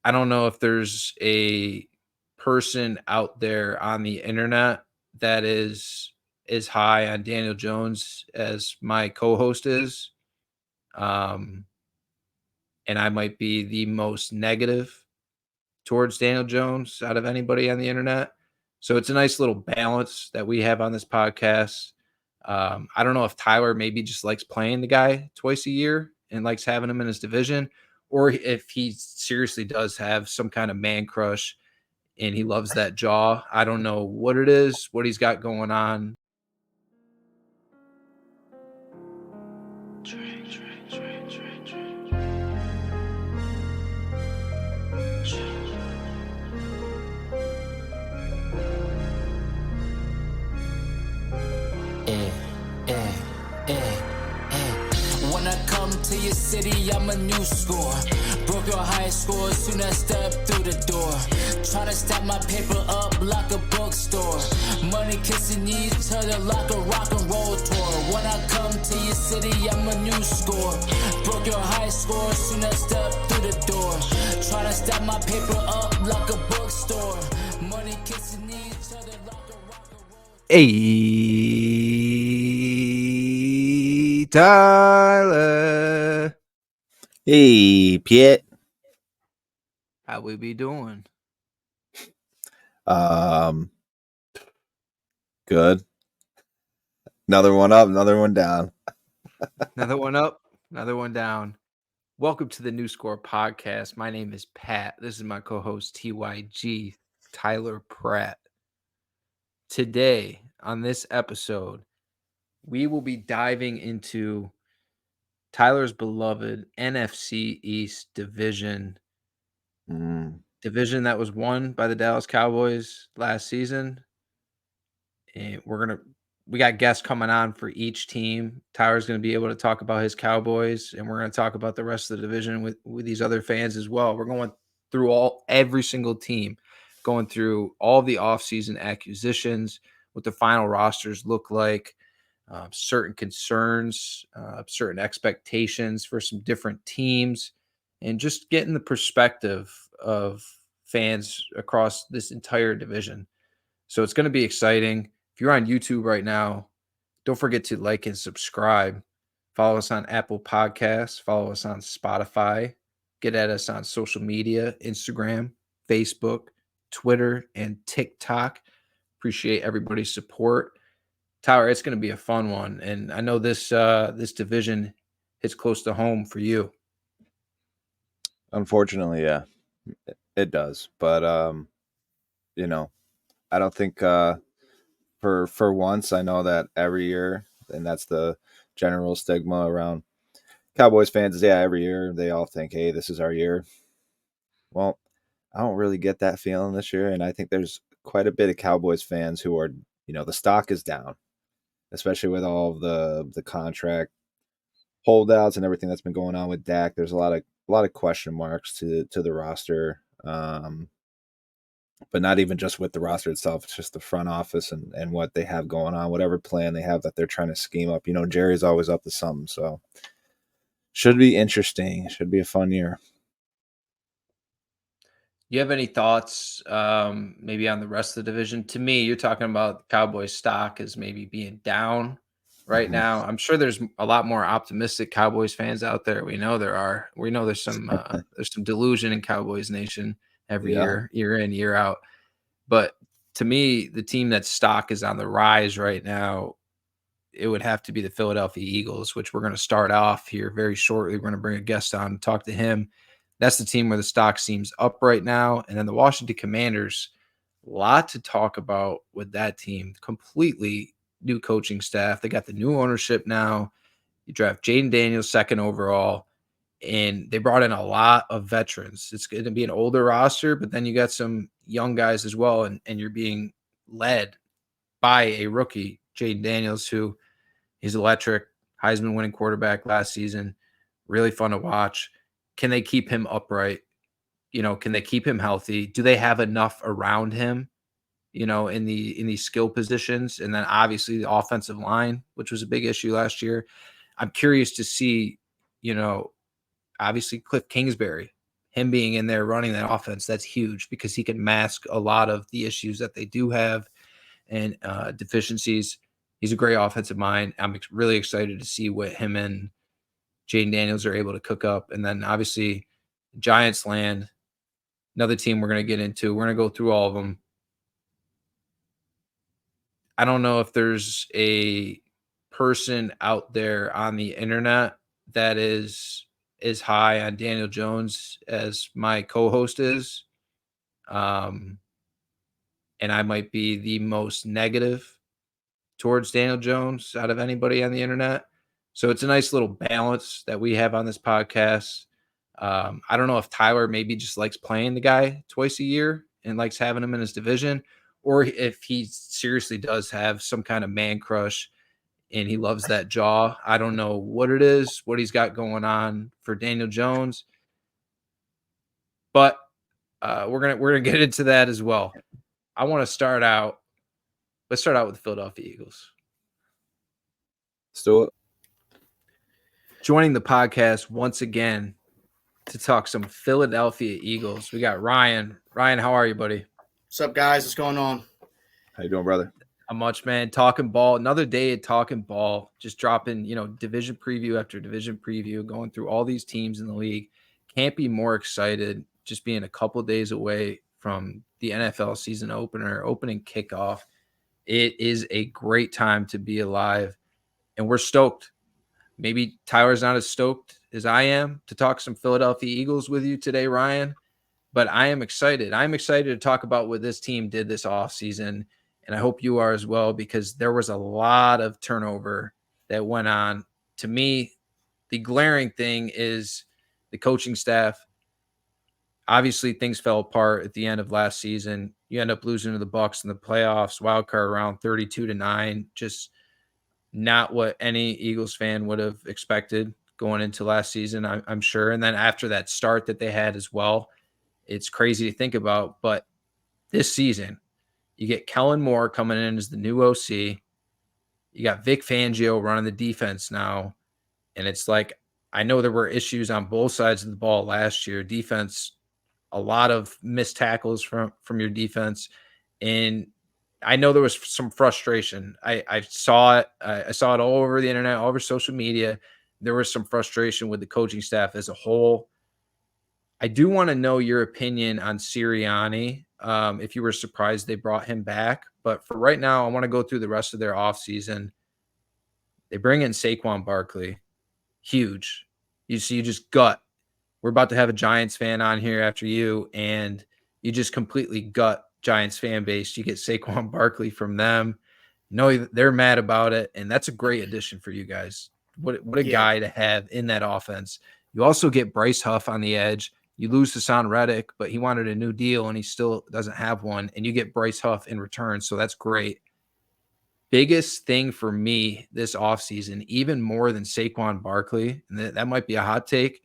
I don't know if there's a person out there on the internet that is as high on Daniel Jones as my co-host is. Um, and I might be the most negative towards Daniel Jones out of anybody on the internet. So it's a nice little balance that we have on this podcast. I don't know if Tyler maybe just likes playing the guy twice a year and likes having him in his division, or if he seriously does have some kind of man crush and he loves that jaw. I don't know what it is, what he's got going on. When I come to your city, I'm a new score. Broke your high score soon as I step through the door. Tryna stack my paper up like a bookstore. Money kissing each other like a rock and roll tour. When I come to your city, I'm a new score. Broke your high score soon as I step through the door. Tryna stack my paper up like a bookstore. Money kissing each other like a rock and roll. Hey, Tyler. Hey, Piet. How we be doing? Good. Another one up, another one down. Another one up, another one down. Welcome to the New Score podcast. My name is Pat. This is my co-host TYG, Tyler Pratt. Today, on this episode, we will be diving into Tyler's beloved NFC East division. Division that was won by the Dallas Cowboys last season. And we got guests coming on for each team. Tyler's going to be able to talk about his Cowboys, and we're going to talk about the rest of the division with these other fans as well. We're going through every single team, going through all the offseason acquisitions, what the final rosters look like, certain concerns, certain expectations for some different teams, and just getting the perspective of fans across this entire division. So it's going to be exciting. If you're on YouTube right now, don't forget to like and subscribe. Follow us on Apple Podcasts. Follow us on Spotify. Get at us on social media, Instagram, Facebook, Twitter, and TikTok. Appreciate everybody's support. Tyler, it's going to be a fun one. And I know this division hits close to home for you. Unfortunately, yeah, it does. But, I don't think for once, I know that every year, and that's the general stigma around Cowboys fans is, every year they all think, hey, this is our year. Well, I don't really get that feeling this year. And I think there's quite a bit of Cowboys fans who are, the stock is down, especially with all of the contract holdouts and everything that's been going on with Dak. There's a lot of question marks to the roster, but not even just with the roster itself. It's just the front office and what they have going on, whatever plan they have that they're trying to scheme up. Jerry's always up to something, so should be interesting. Should be a fun year. You have any thoughts maybe on the rest of the division? To me, you're talking about Cowboys stock as maybe being down right now. I'm sure there's a lot more optimistic Cowboys fans out there. We know there are. We know there's some delusion in Cowboys Nation every year in, year out. But to me, the team that stock is on the rise right now, it would have to be the Philadelphia Eagles, which we're going to start off here very shortly. We're going to bring a guest on and talk to him. That's the team where the stock seems up right now. And then the Washington Commanders, a lot to talk about with that team. Completely new coaching staff. They got the new ownership now. You draft Jaden Daniels second overall, and they brought in a lot of veterans. It's going to be an older roster, but then you got some young guys as well, and you're being led by a rookie, Jaden Daniels, who is electric, Heisman winning quarterback last season. Really fun to watch. Can they keep him upright? Can they keep him healthy? Do they have enough around him, in these skill positions? And then obviously the offensive line, which was a big issue last year. I'm curious to see, obviously Cliff Kingsbury, him being in there running that offense, that's huge because he can mask a lot of the issues that they do have and deficiencies. He's a great offensive mind. I'm really excited to see what him and Jaden Daniels are able to cook up. And then obviously Giants land, another team we're going to get into. We're going to go through all of them. I don't know if there's a person out there on the internet that is as high on Daniel Jones as my co-host is. And I might be the most negative towards Daniel Jones out of anybody on the internet. So it's a nice little balance that we have on this podcast. I don't know if Tyler maybe just likes playing the guy twice a year and likes having him in his division, or if he seriously does have some kind of man crush and he loves that jaw. I don't know what it is, what he's got going on for Daniel Jones, but we're gonna get into that as well. I want to start out. Let's start out with the Philadelphia Eagles. Let's do it. Joining the podcast once again to talk some Philadelphia Eagles. We got Ryan. Ryan, how are you, buddy? What's up, guys? What's going on? How you doing, brother? Not much, man. Talking ball. Another day at talking ball. Just dropping, division preview after division preview, going through all these teams in the league. Can't be more excited. Just being a couple days away from the NFL season opening kickoff. It is a great time to be alive, and we're stoked. Maybe Tyler's not as stoked as I am to talk some Philadelphia Eagles with you today, Ryan, but I am excited. I'm excited to talk about what this team did this offseason, and I hope you are as well, because there was a lot of turnover that went on. To me, the glaring thing is the coaching staff. Obviously, things fell apart at the end of last season. You end up losing to the Bucs in the playoffs, wild card round 32-9. Just not what any Eagles fan would have expected going into last season, I'm sure. And then after that start that they had as well, it's crazy to think about. But this season, you get Kellen Moore coming in as the new OC. You got Vic Fangio running the defense now. And it's like, I know there were issues on both sides of the ball last year. Defense, a lot of missed tackles from your defense. And I know there was some frustration. I saw it. I saw it all over the internet, all over social media. There was some frustration with the coaching staff as a whole. I do want to know your opinion on Sirianni, if you were surprised they brought him back. But for right now, I want to go through the rest of their offseason. They bring in Saquon Barkley. Huge. You just gut. We're about to have a Giants fan on here after you, and you just completely gut Giants fan base. You get Saquon Barkley from them. They're mad about it, and that's a great addition for you guys. What a guy to have in that offense. You also get Bryce Huff on the edge. You lose Hassan Reddick, but he wanted a new deal, and he still doesn't have one, and you get Bryce Huff in return, so that's great. Biggest thing for me this offseason, even more than Saquon Barkley, and that might be a hot take,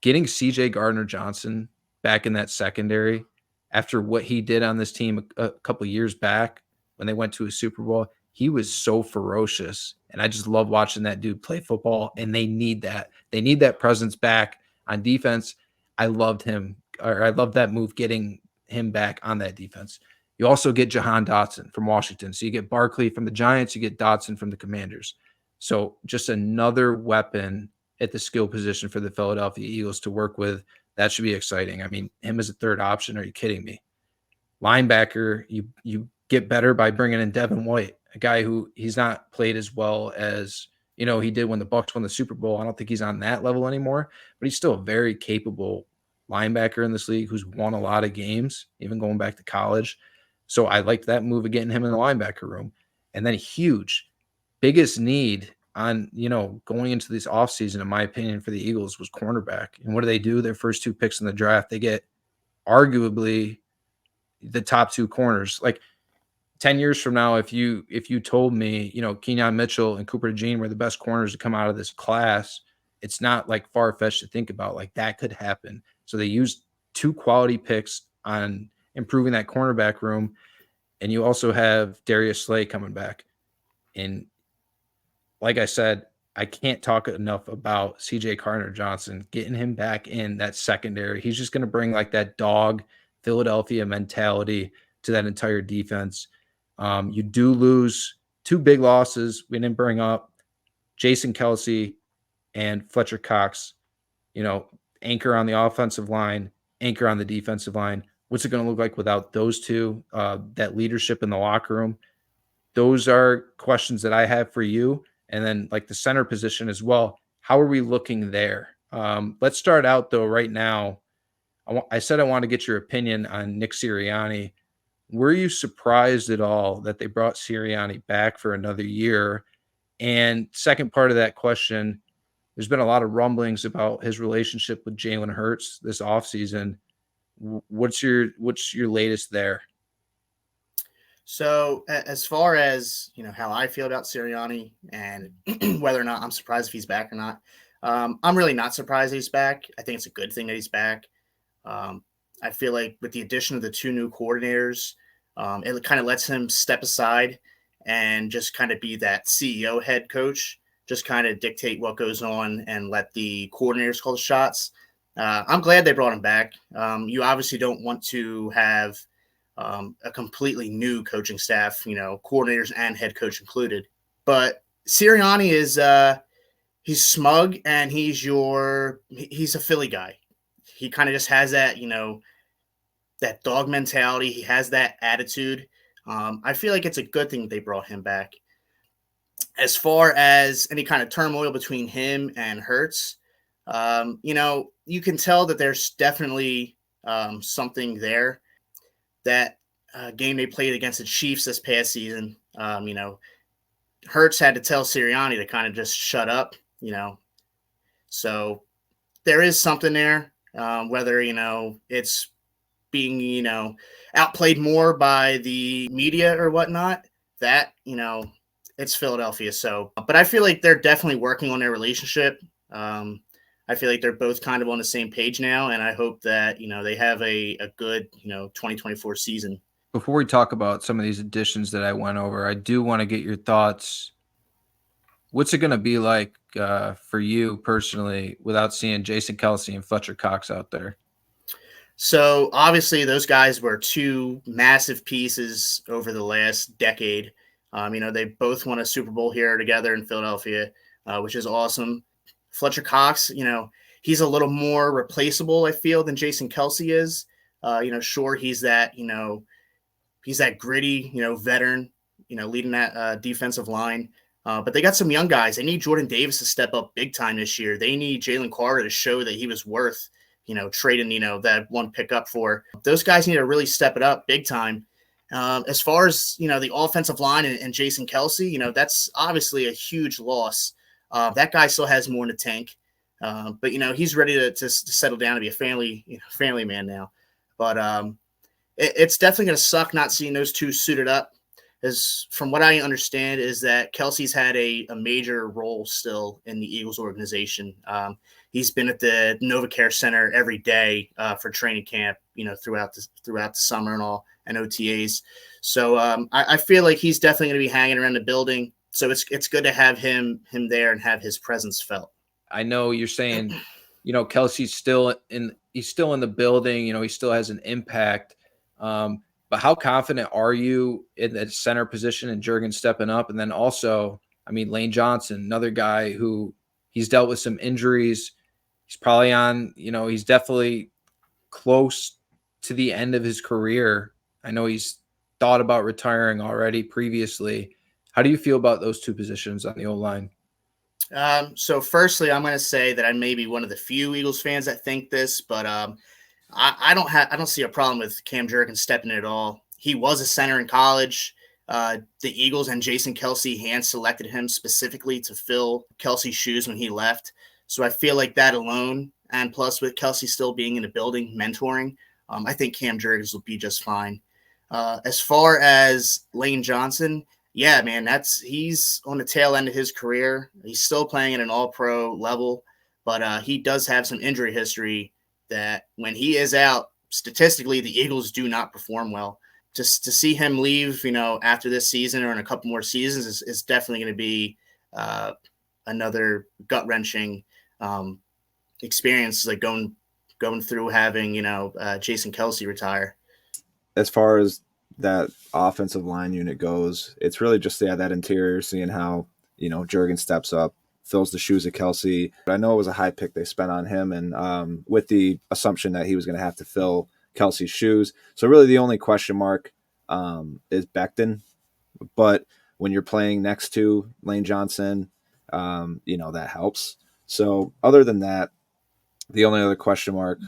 getting C.J. Gardner-Johnson back in that secondary after what he did on this team a couple years back when they went to a Super Bowl. He was so ferocious, and I just love watching that dude play football, and they need that. They need that presence back on defense. I loved him, or I love that move, getting him back on that defense. You also get Jahan Dotson from Washington. So you get Barkley from the Giants, you get Dotson from the Commanders. So just another weapon at the skill position for the Philadelphia Eagles to work with. That should be exciting. I mean, him as a third option, are you kidding me? Linebacker, you get better by bringing in Devin White, a guy who he's not played as well as, he did when the Bucs won the Super Bowl. I don't think he's on that level anymore, but he's still a very capable linebacker in this league who's won a lot of games, even going back to college. So I liked that move of getting him in the linebacker room. And then huge, biggest need on, going into this offseason, in my opinion, for the Eagles was cornerback. And what do? Their first two picks in the draft, they get arguably the top two corners. Like 10 years from now, if you told me, Keenan Mitchell and Cooper DeJean were the best corners to come out of this class, it's not like far-fetched to think about. Like that could happen. So they used two quality picks on improving that cornerback room. And you also have Darius Slay coming back. And like I said, I can't talk enough about CJ Carter Johnson, getting him back in that secondary. He's just going to bring like that dog Philadelphia mentality to that entire defense. You do lose two big losses. We didn't bring up Jason Kelsey and Fletcher Cox, anchor on the offensive line, anchor on the defensive line. What's it going to look like without those two? That leadership in the locker room. Those are questions that I have for you. And then like the center position as well. How are we looking there? Let's start out though right now. I said I want to get your opinion on Nick Sirianni. Were you surprised at all that they brought Sirianni back for another year? And second part of that question, there's been a lot of rumblings about his relationship with Jalen Hurts this offseason. What's your latest there? So as far as how I feel about Sirianni and whether or not I'm surprised if he's back or not, I'm really not surprised he's back. I think it's a good thing that he's back. I feel like with the addition of the two new coordinators, it kind of lets him step aside and just kind of be that CEO head coach, just kind of dictate what goes on and let the coordinators call the shots. I'm glad they brought him back. You obviously don't want to have a completely new coaching staff, coordinators and head coach included. But Sirianni is he's smug and he's a Philly guy. He kind of just has that, that dog mentality. He has that attitude. I feel like it's a good thing they brought him back. As far as any kind of turmoil between him and Hurts, you can tell that there's definitely something there. That game they played against the Chiefs this past season, Hurts had to tell Sirianni to kind of just shut up, So there is something there, whether, it's being, outplayed more by the media or whatnot, that, it's Philadelphia. So, but I feel like they're definitely working on their relationship. I feel like they're both kind of on the same page now, and I hope that, they have a good, 2024 season. Before we talk about some of these additions that I went over, I do want to get your thoughts. What's it going to be like for you personally without seeing Jason Kelsey and Fletcher Cox out there? So obviously those guys were two massive pieces over the last decade. They both won a Super Bowl here together in Philadelphia, which is awesome. Fletcher Cox, he's a little more replaceable, I feel, than Jason Kelsey is. Sure, he's that gritty, veteran, leading that defensive line. But they got some young guys. They need Jordan Davis to step up big time this year. They need Jalen Carter to show that he was worth, trading, that one pickup for. Those guys need to really step it up big time. As far as, the offensive line and Jason Kelsey, that's obviously a huge loss. That guy still has more in the tank. But, he's ready to settle down to be a family man now. But it's definitely going to suck not seeing those two suited up. As from what I understand is that Kelsey's had a major role still in the Eagles organization. He's been at the NovaCare Center every day for training camp, throughout the summer and all, and OTAs. So I feel like he's definitely going to be hanging around the building. So it's good to have him there and have his presence felt. I know you're saying, Kelsey's still in the building, he still has an impact. But how confident are you in that center position and Jurgen stepping up? And then also, Lane Johnson, another guy who he's dealt with some injuries. He's probably on, he's definitely close to the end of his career. I know he's thought about retiring already previously. How do you feel about those two positions on the O-line? So firstly, I'm going to say that I may be one of the few Eagles fans that think this, but I don't see a problem with Cam Jurgens stepping in at all. He was a center in college. The Eagles and Jason Kelsey hand selected him specifically to fill Kelsey's shoes when he left. So I feel like that alone, and plus with Kelsey still being in the building mentoring, I think Cam Jurgens will be just fine. As far as Lane Johnson, yeah, man, he's on the tail end of his career. He's still playing at an all-pro level, but he does have some injury history that when he is out, statistically, the Eagles do not perform well. Just to see him leave, after this season or in a couple more seasons is definitely going to be another gut wrenching experience, like going through having Jason Kelsey retire. As far as that offensive line unit goes, it's really just that interior, seeing how Jurgen steps up, fills the shoes of Kelsey. But I know it was a high pick they spent on him, and with the assumption that he was going to have to fill Kelsey's shoes. So really, the only question mark is Becton. But when you're playing next to Lane Johnson, that helps. So other than that, the only other question mark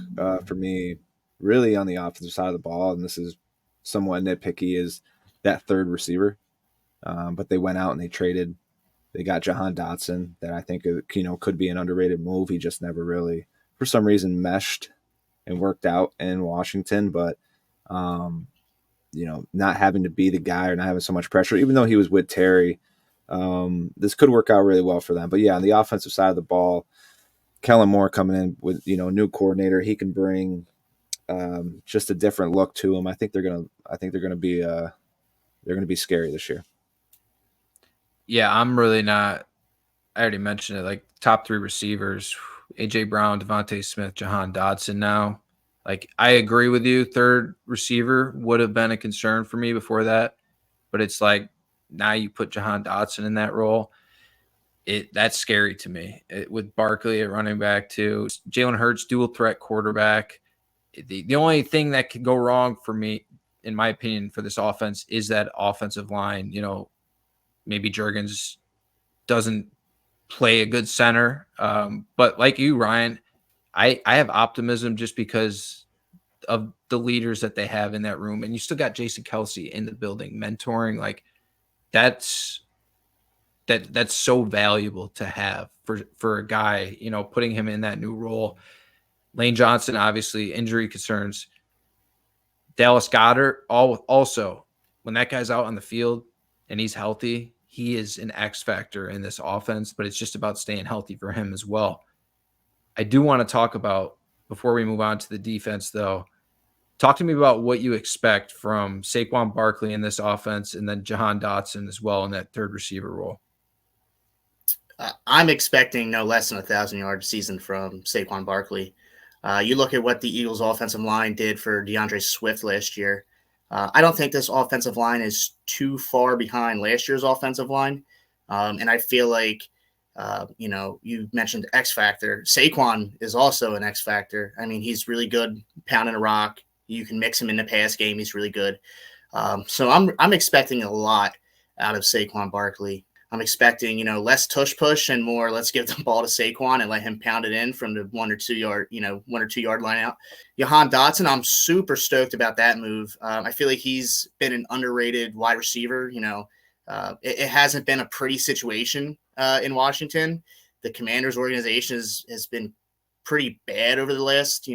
for me, really on the offensive side of the ball, and this is somewhat nitpicky, is that third receiver. But they went out and they got Jahan Dotson, that I think could be an underrated move. He just never really, for some reason, meshed and worked out in Washington. But not having to be the guy or not having so much pressure, even though he was with Terry, this could work out really well for them. But yeah, on the offensive side of the ball, Kellen Moore coming in with a new coordinator, he can bring just a different look to him. I think they're gonna be scary this year. Yeah, I'm really not. I already mentioned it. Like top 3 receivers: AJ Brown, Devontae Smith, Jahan Dotson. Now, like I agree with you. Third receiver would have been a concern for me before that, but it's like now you put Jahan Dotson in that role. That's scary to me. With Barkley at running back too, Jalen Hurts, dual threat quarterback. The only thing that could go wrong for me, in my opinion, for this offense is that offensive line. Maybe Jurgens doesn't play a good center. But like you, Ryan, I have optimism just because of the leaders that they have in that room. And you still got Jason Kelsey in the building mentoring. Like that's so valuable to have for a guy, putting him in that new role. Lane Johnson, obviously injury concerns. Dallas Goedert, also when that guy's out on the field and he's healthy, he is an X factor in this offense, but it's just about staying healthy for him as well. I do want to talk about, before we move on to the defense though, talk to me about what you expect from Saquon Barkley in this offense and then Jahan Dotson as well in that third receiver role. I'm expecting no less than 1,000-yard season from Saquon Barkley. You look at what the Eagles' offensive line did for DeAndre Swift last year. I don't think this offensive line is too far behind last year's offensive line. And I feel like, you mentioned X Factor. Saquon is also an X Factor. I mean, he's really good pounding a rock. You can mix him in the pass game. He's really good. So I'm expecting a lot out of Saquon Barkley. I'm expecting, less tush push and more let's give the ball to Saquon and let him pound it in from the 1 or 2 yard line out. Jahan Dotson, I'm super stoked about that move. I feel like he's been an underrated wide receiver. It hasn't been a pretty situation in Washington. The Commanders organization has been pretty bad over the last,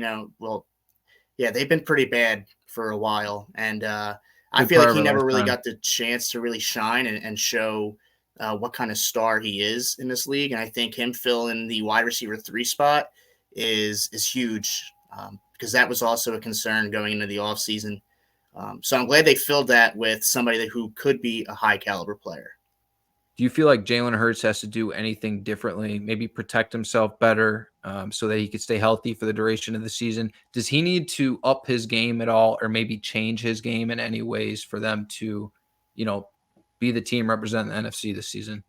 they've been pretty bad for a while. And I feel like he never really got the chance to really shine and show what kind of star he is in this league. And I think him filling the wide receiver 3 spot is huge because that was also a concern going into the offseason. So I'm glad they filled that with somebody who could be a high caliber player. Do you feel like Jalen Hurts has to do anything differently, maybe protect himself better so that he could stay healthy for the duration of the season? Does he need to up his game at all or maybe change his game in any ways for them to, be the team representing the NFC this season?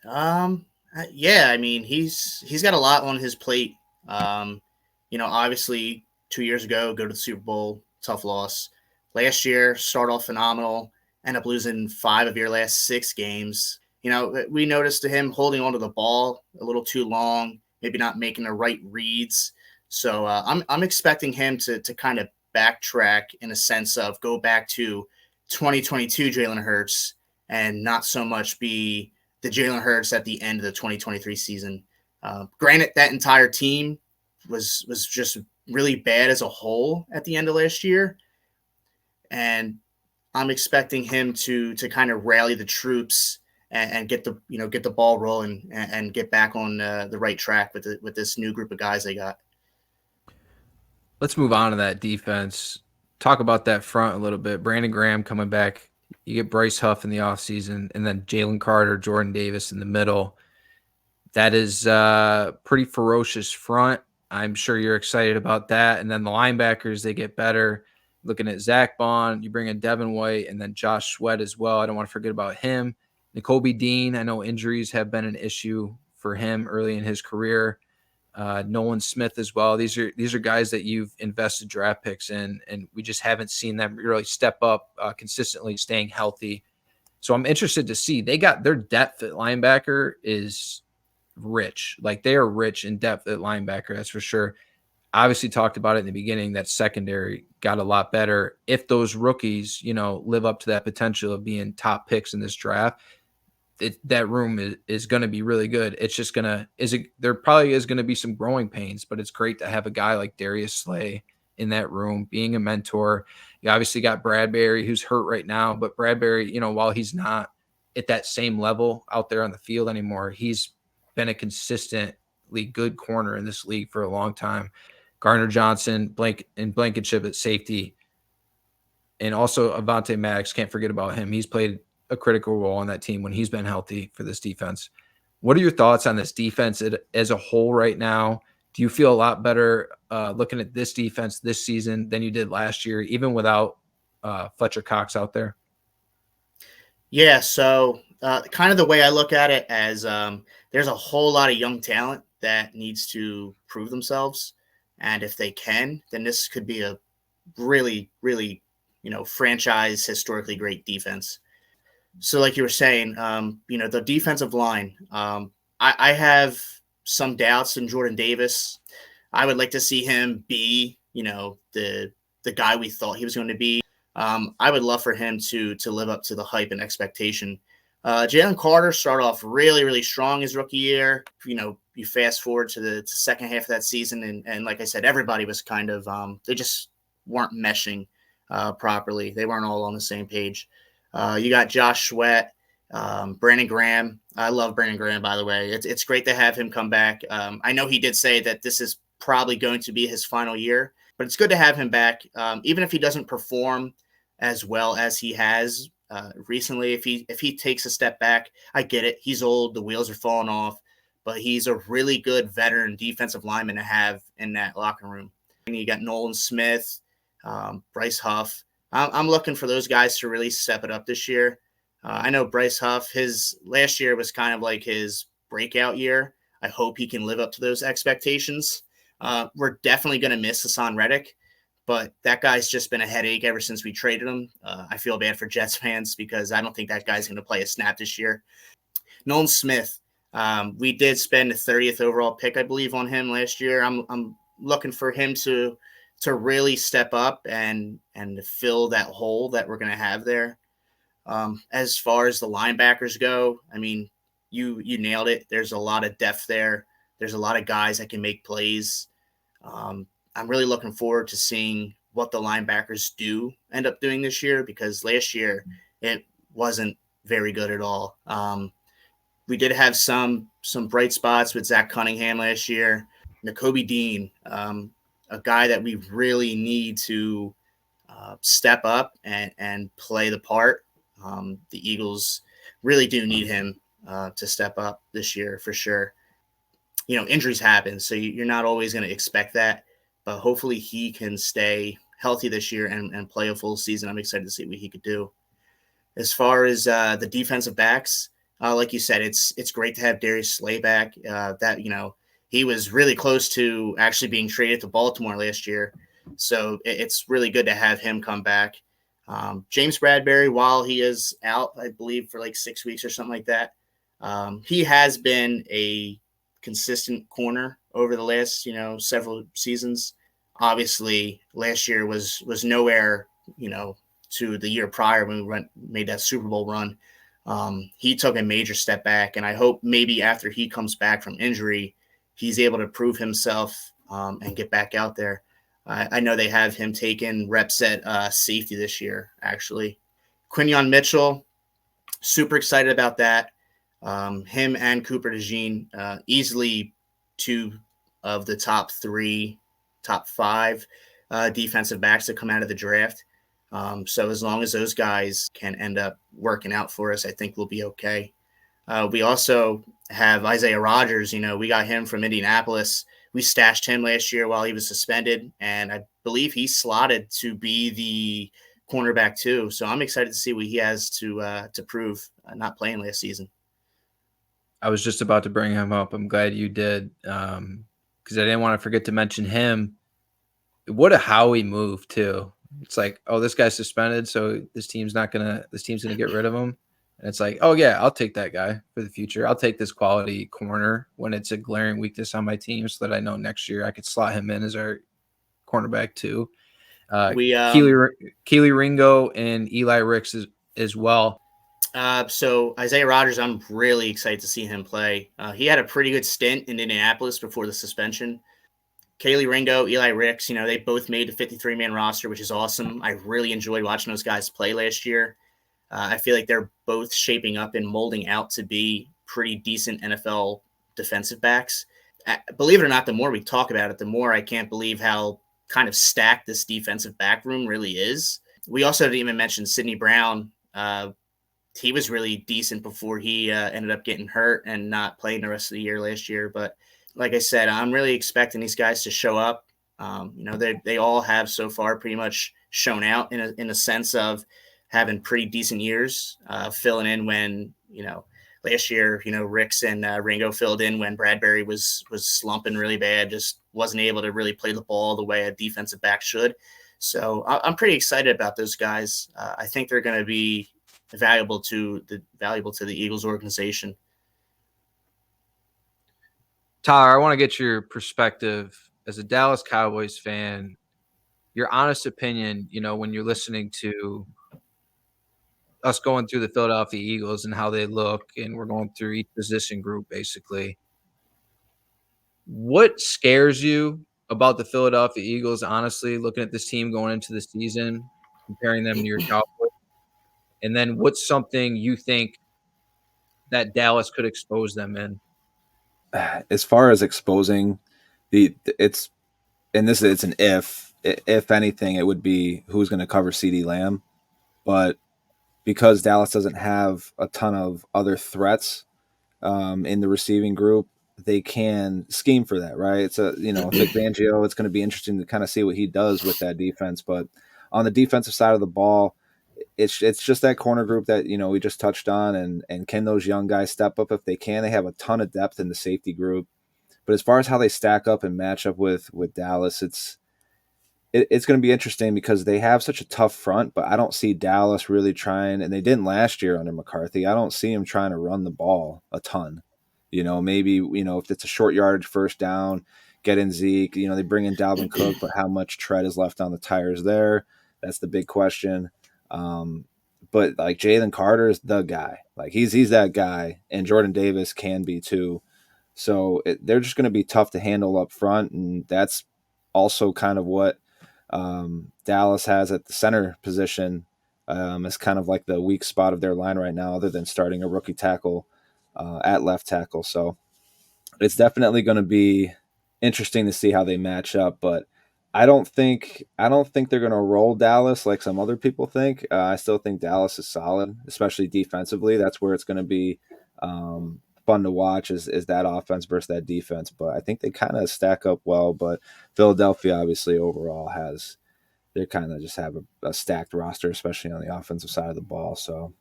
Yeah, I mean, he's got a lot on his plate. Obviously 2 years ago, go to the Super Bowl, tough loss. Last year, start off phenomenal, end up losing 5 of your last 6 games. We noticed him holding onto the ball a little too long, maybe not making the right reads. So I'm expecting him to kind of backtrack in a sense of go back to 2022 Jalen Hurts and not so much be the Jalen Hurts at the end of the 2023 season. Granted, that entire team was just really bad as a whole at the end of last year. And I'm expecting him to kind of rally the troops and get the ball rolling and get back on the right track with this new group of guys they got. Let's move on to that defense. Talk about that front a little bit. Brandon Graham coming back. You get Bryce Huff in the offseason, and then Jalen Carter, Jordan Davis in the middle. That is pretty ferocious front. I'm sure you're excited about that. And then the linebackers, they get better. Looking at Zach Bond, you bring in Devin White and then Josh Sweat as well. I don't want to forget about him. N'Kobe Dean, I know injuries have been an issue for him early in his career. Nolan Smith as well. These are guys that you've invested draft picks in, and we just haven't seen them really step up consistently, staying healthy. So I'm interested to see. They got their depth at linebacker is rich. Like they are rich in depth at linebacker, that's for sure. Obviously talked about it in the beginning that secondary got a lot better. If those rookies, live up to that potential of being top picks in this draft, that room is going to be really good. It's just there probably is going to be some growing pains, but it's great to have a guy like Darius Slay in that room, being a mentor. You obviously got Bradbury, who's hurt right now, but Bradbury, while he's not at that same level out there on the field anymore, he's been a consistently good corner in this league for a long time. Gardner Johnson, Blankenship at safety, and also Avonte Maddox. Can't forget about him. He's played a critical role on that team when he's been healthy for this defense. What are your thoughts on this defense as a whole right now? Do you feel a lot better looking at this defense this season than you did last year, even without Fletcher Cox out there? Yeah, so kind of the way I look at it as there's a whole lot of young talent that needs to prove themselves. And if they can, then this could be a really, really, franchise historically great defense. So like you were saying, the defensive line, I have some doubts in Jordan Davis. I would like to see him be, the guy we thought he was going to be. I would love for him to live up to the hype and expectation. Jalen Carter started off really, really strong his rookie year. You fast forward to the second half of that season, and like I said, everybody was kind of they just weren't meshing properly. They weren't all on the same page. You got Josh Sweat, Brandon Graham. I love Brandon Graham, by the way. It's great to have him come back. I know he did say that this is probably going to be his final year, but it's good to have him back. Even if he doesn't perform as well as he has recently, if he takes a step back, I get it. He's old. The wheels are falling off, but he's a really good veteran defensive lineman to have in that locker room. And you got Nolan Smith, Bryce Huff. I'm looking for those guys to really step it up this year. I know Bryce Huff, his last year was kind of like his breakout year. I hope he can live up to those expectations. We're definitely going to miss Hassan Reddick, but that guy's just been a headache ever since we traded him. I feel bad for Jets fans because I don't think that guy's going to play a snap this year. Nolan Smith, we did spend the 30th overall pick, I believe, on him last year. I'm looking for him to really step up and fill that hole that we're going to have there. As far as the linebackers go, I mean, you nailed it. There's a lot of depth there. There's a lot of guys that can make plays. I'm really looking forward to seeing what the linebackers do end up doing this year, because last year it wasn't very good at all. We did have some bright spots with Zach Cunningham last year. N'Kobe Dean, a guy that we really need to step up and play the part. The Eagles really do need him to step up this year for sure. Injuries happen, so you're not always going to expect that, but hopefully he can stay healthy this year and play a full season. I'm excited to see what he could do. As far as the defensive backs, like you said, it's great to have Darius Slay back. He was really close to actually being traded to Baltimore last year, so it's really good to have him come back. James Bradbury, while he is out, I believe, for like 6 weeks or something like that, he has been a consistent corner over the last, several seasons. Obviously, last year was nowhere, to the year prior when we made that Super Bowl run. He took a major step back, and I hope maybe after he comes back from injury, he's able to prove himself and get back out there. I know they have him taking reps at safety this year, actually. Quinyon Mitchell, super excited about that. Him and Cooper DeJean, easily two of the top five defensive backs that come out of the draft. So as long as those guys can end up working out for us, I think we'll be okay. We also have Isaiah Rogers. We got him from Indianapolis. We stashed him last year while he was suspended, and I believe he's slotted to be the cornerback too. So I'm excited to see what he has to prove not playing last season. I was just about to bring him up. I'm glad you did, because I didn't want to forget to mention him. What a Howie move too. It's like, oh, this guy's suspended, so this team's gonna get rid of him. And it's like, oh yeah, I'll take that guy for the future. I'll take this quality corner when it's a glaring weakness on my team, so that I know next year I could slot him in as our cornerback too. We Keely Ringo and Eli Ricks as well. So Isaiah Rogers, I'm really excited to see him play. He had a pretty good stint in Indianapolis before the suspension. Kaylee Ringo, Eli Ricks, they both made the 53-man roster, which is awesome. I really enjoyed watching those guys play last year. I feel like they're both shaping up and molding out to be pretty decent NFL defensive backs. Believe it or not, the more we talk about it, the more I can't believe how kind of stacked this defensive back room really is. We also didn't even mention Sidney Brown. He was really decent before he ended up getting hurt and not playing the rest of the year last year. But like I said, I'm really expecting these guys to show up. They all have so far pretty much shown out in a sense of having pretty decent years, filling in when, last year, Ricks and Ringo filled in when Bradbury was slumping really bad, just wasn't able to really play the ball the way a defensive back should. So I'm pretty excited about those guys. I think they're going to be valuable to the Eagles organization. Tyler, I want to get your perspective as a Dallas Cowboys fan, your honest opinion, when you're listening to us going through the Philadelphia Eagles and how they look, and we're going through each position group basically. What scares you about the Philadelphia Eagles, honestly, looking at this team going into the season, comparing them to your Cowboys? And then what's something you think that Dallas could expose them in? As far as exposing it's an if anything, it would be who's going to cover CeeDee Lamb. But because Dallas doesn't have a ton of other threats in the receiving group, they can scheme for that, right? It's Vic Fangio. It's going to be interesting to kind of see what he does with that defense. But on the defensive side of the ball, it's just that corner group that we just touched on, and can those young guys step up if they can? They have a ton of depth in the safety group, but as far as how they stack up and match up with Dallas, it's going to be interesting because they have such a tough front, but I don't see Dallas really trying, and they didn't last year under McCarthy. I don't see them trying to run the ball a ton. Maybe, if it's a short yardage first down, get in Zeke, they bring in Dalvin Cook, but how much tread is left on the tires there? That's the big question. But like Jalen Carter is the guy. Like he's that guy, and Jordan Davis can be too. So they're just going to be tough to handle up front, and that's also kind of what Dallas has at the center position is kind of like the weak spot of their line right now, other than starting a rookie tackle at left tackle. So it's definitely going to be interesting to see how they match up, but I don't think they're going to roll Dallas like some other people think. I still think Dallas is solid, especially defensively. That's where it's going to be fun to watch is that offense versus that defense. But I think they kind of stack up well. But Philadelphia obviously overall they kind of just have a stacked roster, especially on the offensive side of the ball. So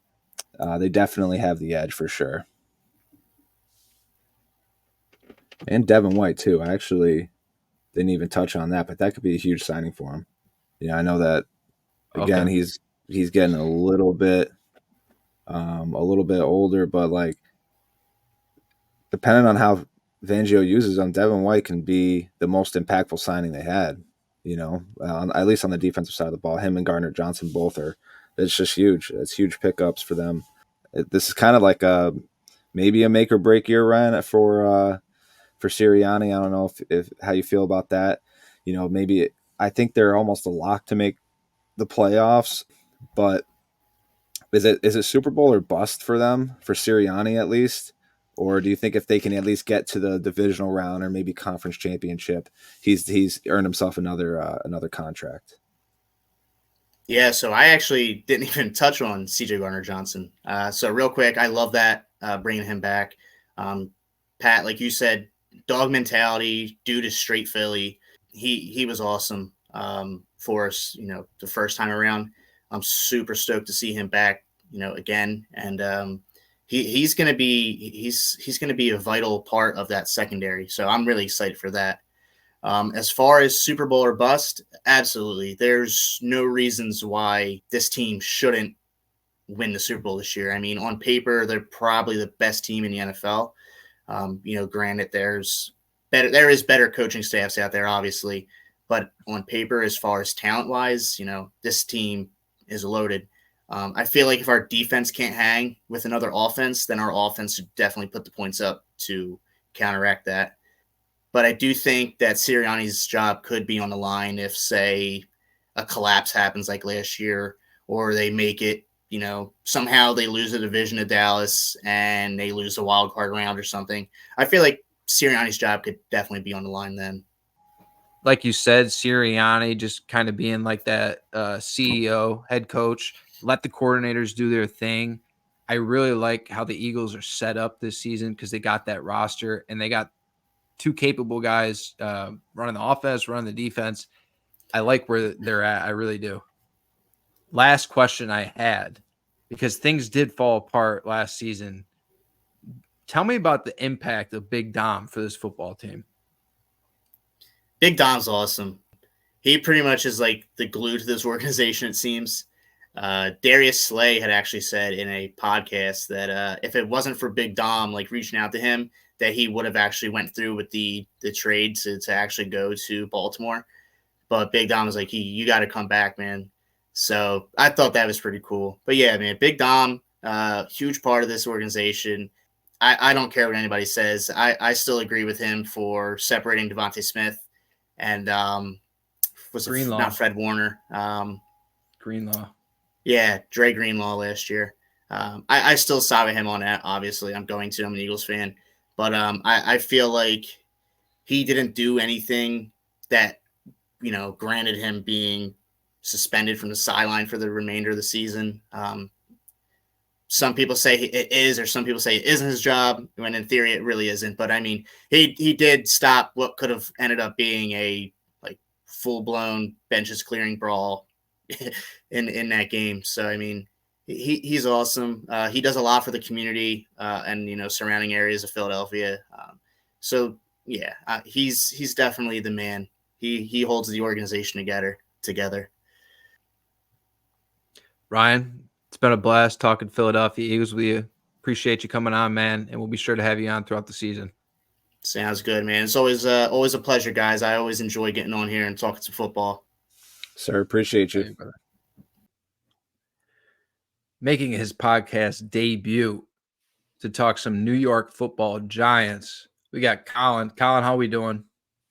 they definitely have the edge for sure. And Devin White too. I actually didn't even touch on that, but that could be a huge signing for him. I know that again, Okay. he's getting a little bit older, but like depending on how Fangio uses him, Devin White can be the most impactful signing they had. At least on the defensive side of the ball, him and Gardner Johnson both are. It's just huge. It's huge pickups for them. This is kind of like maybe a make or break year, Ryan, for Sirianni. I don't know if how you feel about that. Maybe I think they're almost a lock to make the playoffs, but is it Super Bowl or bust for them, for Sirianni at least? Or do you think if they can at least get to the divisional round or maybe conference championship, he's earned himself another contract? Yeah, so I actually didn't even touch on CJ Gardner-Johnson. So real quick, I love that bringing him back. Um, Pat, like you said, dog mentality, dude is straight Philly. He was awesome for us, the first time around. I'm super stoked to see him back, again, and he's gonna be a vital part of that secondary. So I'm really excited for that. As far as Super Bowl or bust, absolutely. There's no reasons why this team shouldn't win the Super Bowl this year. I mean, on paper, they're probably the best team in the NFL. Granted, there is better coaching staffs out there, obviously, but on paper, as far as talent wise, this team is loaded. I feel like if our defense can't hang with another offense, then our offense should definitely put the points up to counteract that. But I do think that Sirianni's job could be on the line if, say, a collapse happens like last year, or they make it, somehow they lose the division to Dallas and they lose the wild card round or something. I feel like Sirianni's job could definitely be on the line then. Like you said, Sirianni just kind of being like that CEO, head coach, let the coordinators do their thing. I really like how the Eagles are set up this season because they got that roster and they got two capable guys running the offense, running the defense. I like where they're at. I really do. Last question I had, because things did fall apart last season. Tell me about the impact of Big Dom for this football team. Big Dom's awesome. He pretty much is like the glue to this organization, it seems. Darius Slay had actually said in a podcast that if it wasn't for Big Dom like reaching out to him, that he would have actually went through with the trade to actually go to Baltimore. But Big Dom was like, you got to come back, man. So I thought that was pretty cool. But yeah, man, Big Dom, huge part of this organization. I don't care what anybody says. I still agree with him for separating Devontae Smith and not Fred Warner. Greenlaw. Yeah, Dre Greenlaw last year. I still side with him on that. Obviously, I'm an Eagles fan, but I feel like he didn't do anything that granted him being suspended from the sideline for the remainder of the season. Some people say it is, or some people say it isn't his job, when in theory it really isn't. But I mean, he did stop what could have ended up being a full blown benches clearing brawl in that game. So I mean, he's awesome. He does a lot for the community and surrounding areas of Philadelphia. So yeah, he's definitely the man. He holds the organization together. Ryan, it's been a blast talking Philadelphia Eagles with you. Appreciate you coming on, man, and we'll be sure to have you on throughout the season. Sounds good, man. It's always a pleasure, guys. I always enjoy getting on here and talking some football. Sir, appreciate you. Hey, making his podcast debut to talk some New York Football Giants, we got Colin. Colin, how we doing?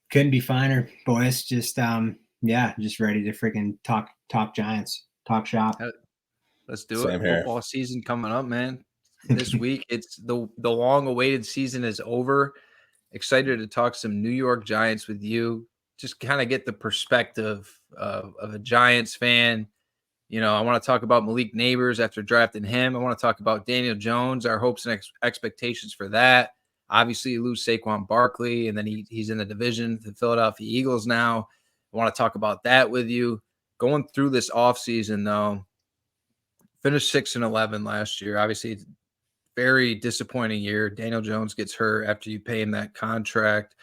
Couldn't be finer, boys. Just just ready to freaking talk Giants, talk shop. Let's do Same it. here. Football season coming up, man. This week, it's the long-awaited season is over. Excited to talk some New York Giants with you. Just kind of get the perspective of a Giants fan. I want to talk about Malik Neighbors after drafting him. I want to talk about Daniel Jones, our hopes and expectations for that. Obviously, you lose Saquon Barkley, and then he's in the division, the Philadelphia Eagles now. I want to talk about that with you. Going through this offseason, though, finished 6-11 last year. Obviously, very disappointing year. Daniel Jones gets hurt after you pay him that contract,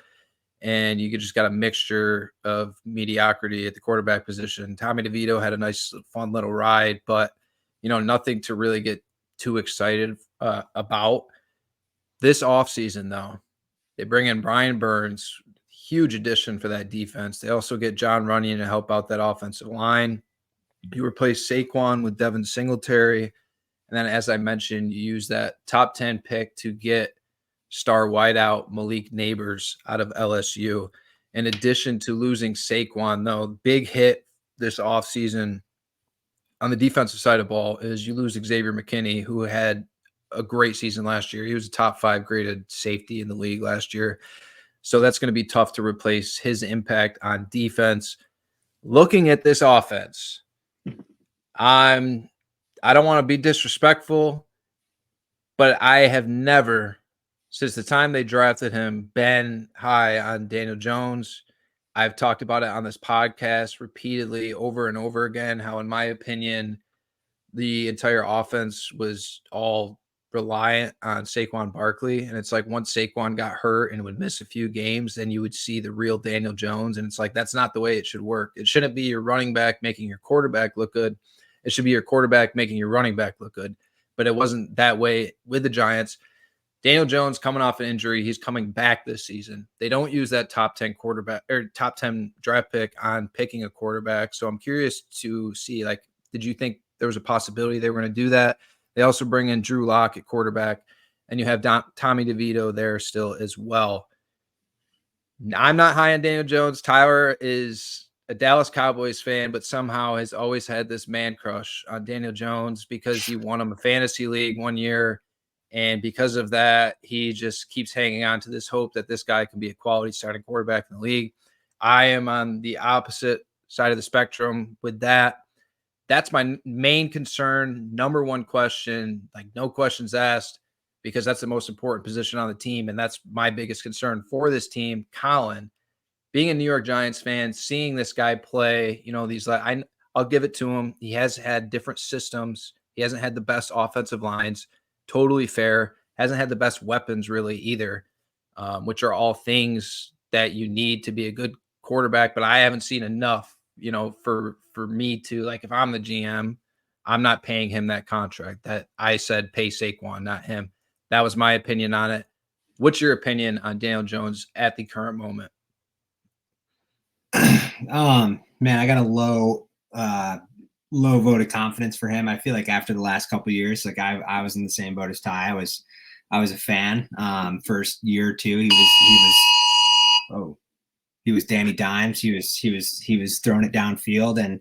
and you just got a mixture of mediocrity at the quarterback position. Tommy DeVito had a nice, fun little ride, but nothing to really get too excited about. This offseason, though, they bring in Brian Burns, huge addition for that defense. They also get John Runyon to help out that offensive line. You replace Saquon with Devin Singletary. And then, as I mentioned, you use that top 10 pick to get star wideout Malik Neighbors out of LSU. In addition to losing Saquon, though, big hit this offseason on the defensive side of the ball is you lose Xavier McKinney, who had a great season last year. He was a top 5 graded safety in the league last year. So that's going to be tough to replace his impact on defense. Looking at this offense, I don't want to be disrespectful, but I have never, since the time they drafted him, been high on Daniel Jones. I've talked about it on this podcast repeatedly over and over again, how, in my opinion, the entire offense was all reliant on Saquon Barkley. And it's like once Saquon got hurt and would miss a few games, then you would see the real Daniel Jones. And it's like, that's not the way it should work. It shouldn't be your running back making your quarterback look good. It should be your quarterback making your running back look good. But it wasn't that way with the Giants. Daniel Jones coming off an injury. He's coming back this season. They don't use that top 10 quarterback or top 10 draft pick on picking a quarterback. So I'm curious to see, like, did you think there was a possibility they were going to do that? They also bring in Drew Lock at quarterback, and you have Tommy DeVito there still as well. I'm not high on Daniel Jones. Tyler is a Dallas Cowboys fan, but somehow has always had this man crush on Daniel Jones because he won him a fantasy league one year. And because of that, he just keeps hanging on to this hope that this guy can be a quality starting quarterback in the league. I am on the opposite side of the spectrum with that. That's my main concern. Number one question, like no questions asked, because that's the most important position on the team. And that's my biggest concern for this team. Colin, being a New York Giants fan, seeing this guy play, I'll give it to him. He has had different systems. He hasn't had the best offensive lines. Totally fair. Hasn't had the best weapons really either, which are all things that you need to be a good quarterback. But I haven't seen enough, for me to, like, if I'm the GM, I'm not paying him that contract. That I said pay Saquon, not him. That was my opinion on it. What's your opinion on Daniel Jones at the current moment? Man, I got a low vote of confidence for him. I feel like after the last couple of years, like I was in the same boat as Ty. I was a fan. First year or two, he was Danny Dimes. He was throwing it downfield, and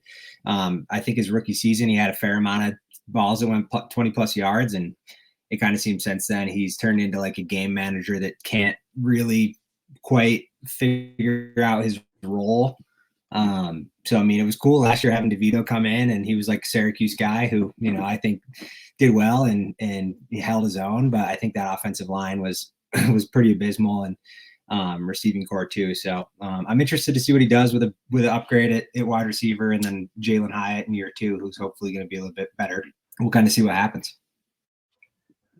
I think his rookie season he had a fair amount of balls that went 20 plus yards, and it kind of seems since then he's turned into like a game manager that can't really quite figure out his role. So I mean, it was cool last year having DeVito come in, and he was like a Syracuse guy who, I think did well and he held his own, but I think that offensive line was pretty abysmal, and receiving core too. So I'm interested to see what he does with an upgrade at wide receiver, and then Jalen Hyatt in year two, who's hopefully going to be a little bit better. We'll kind of see what happens.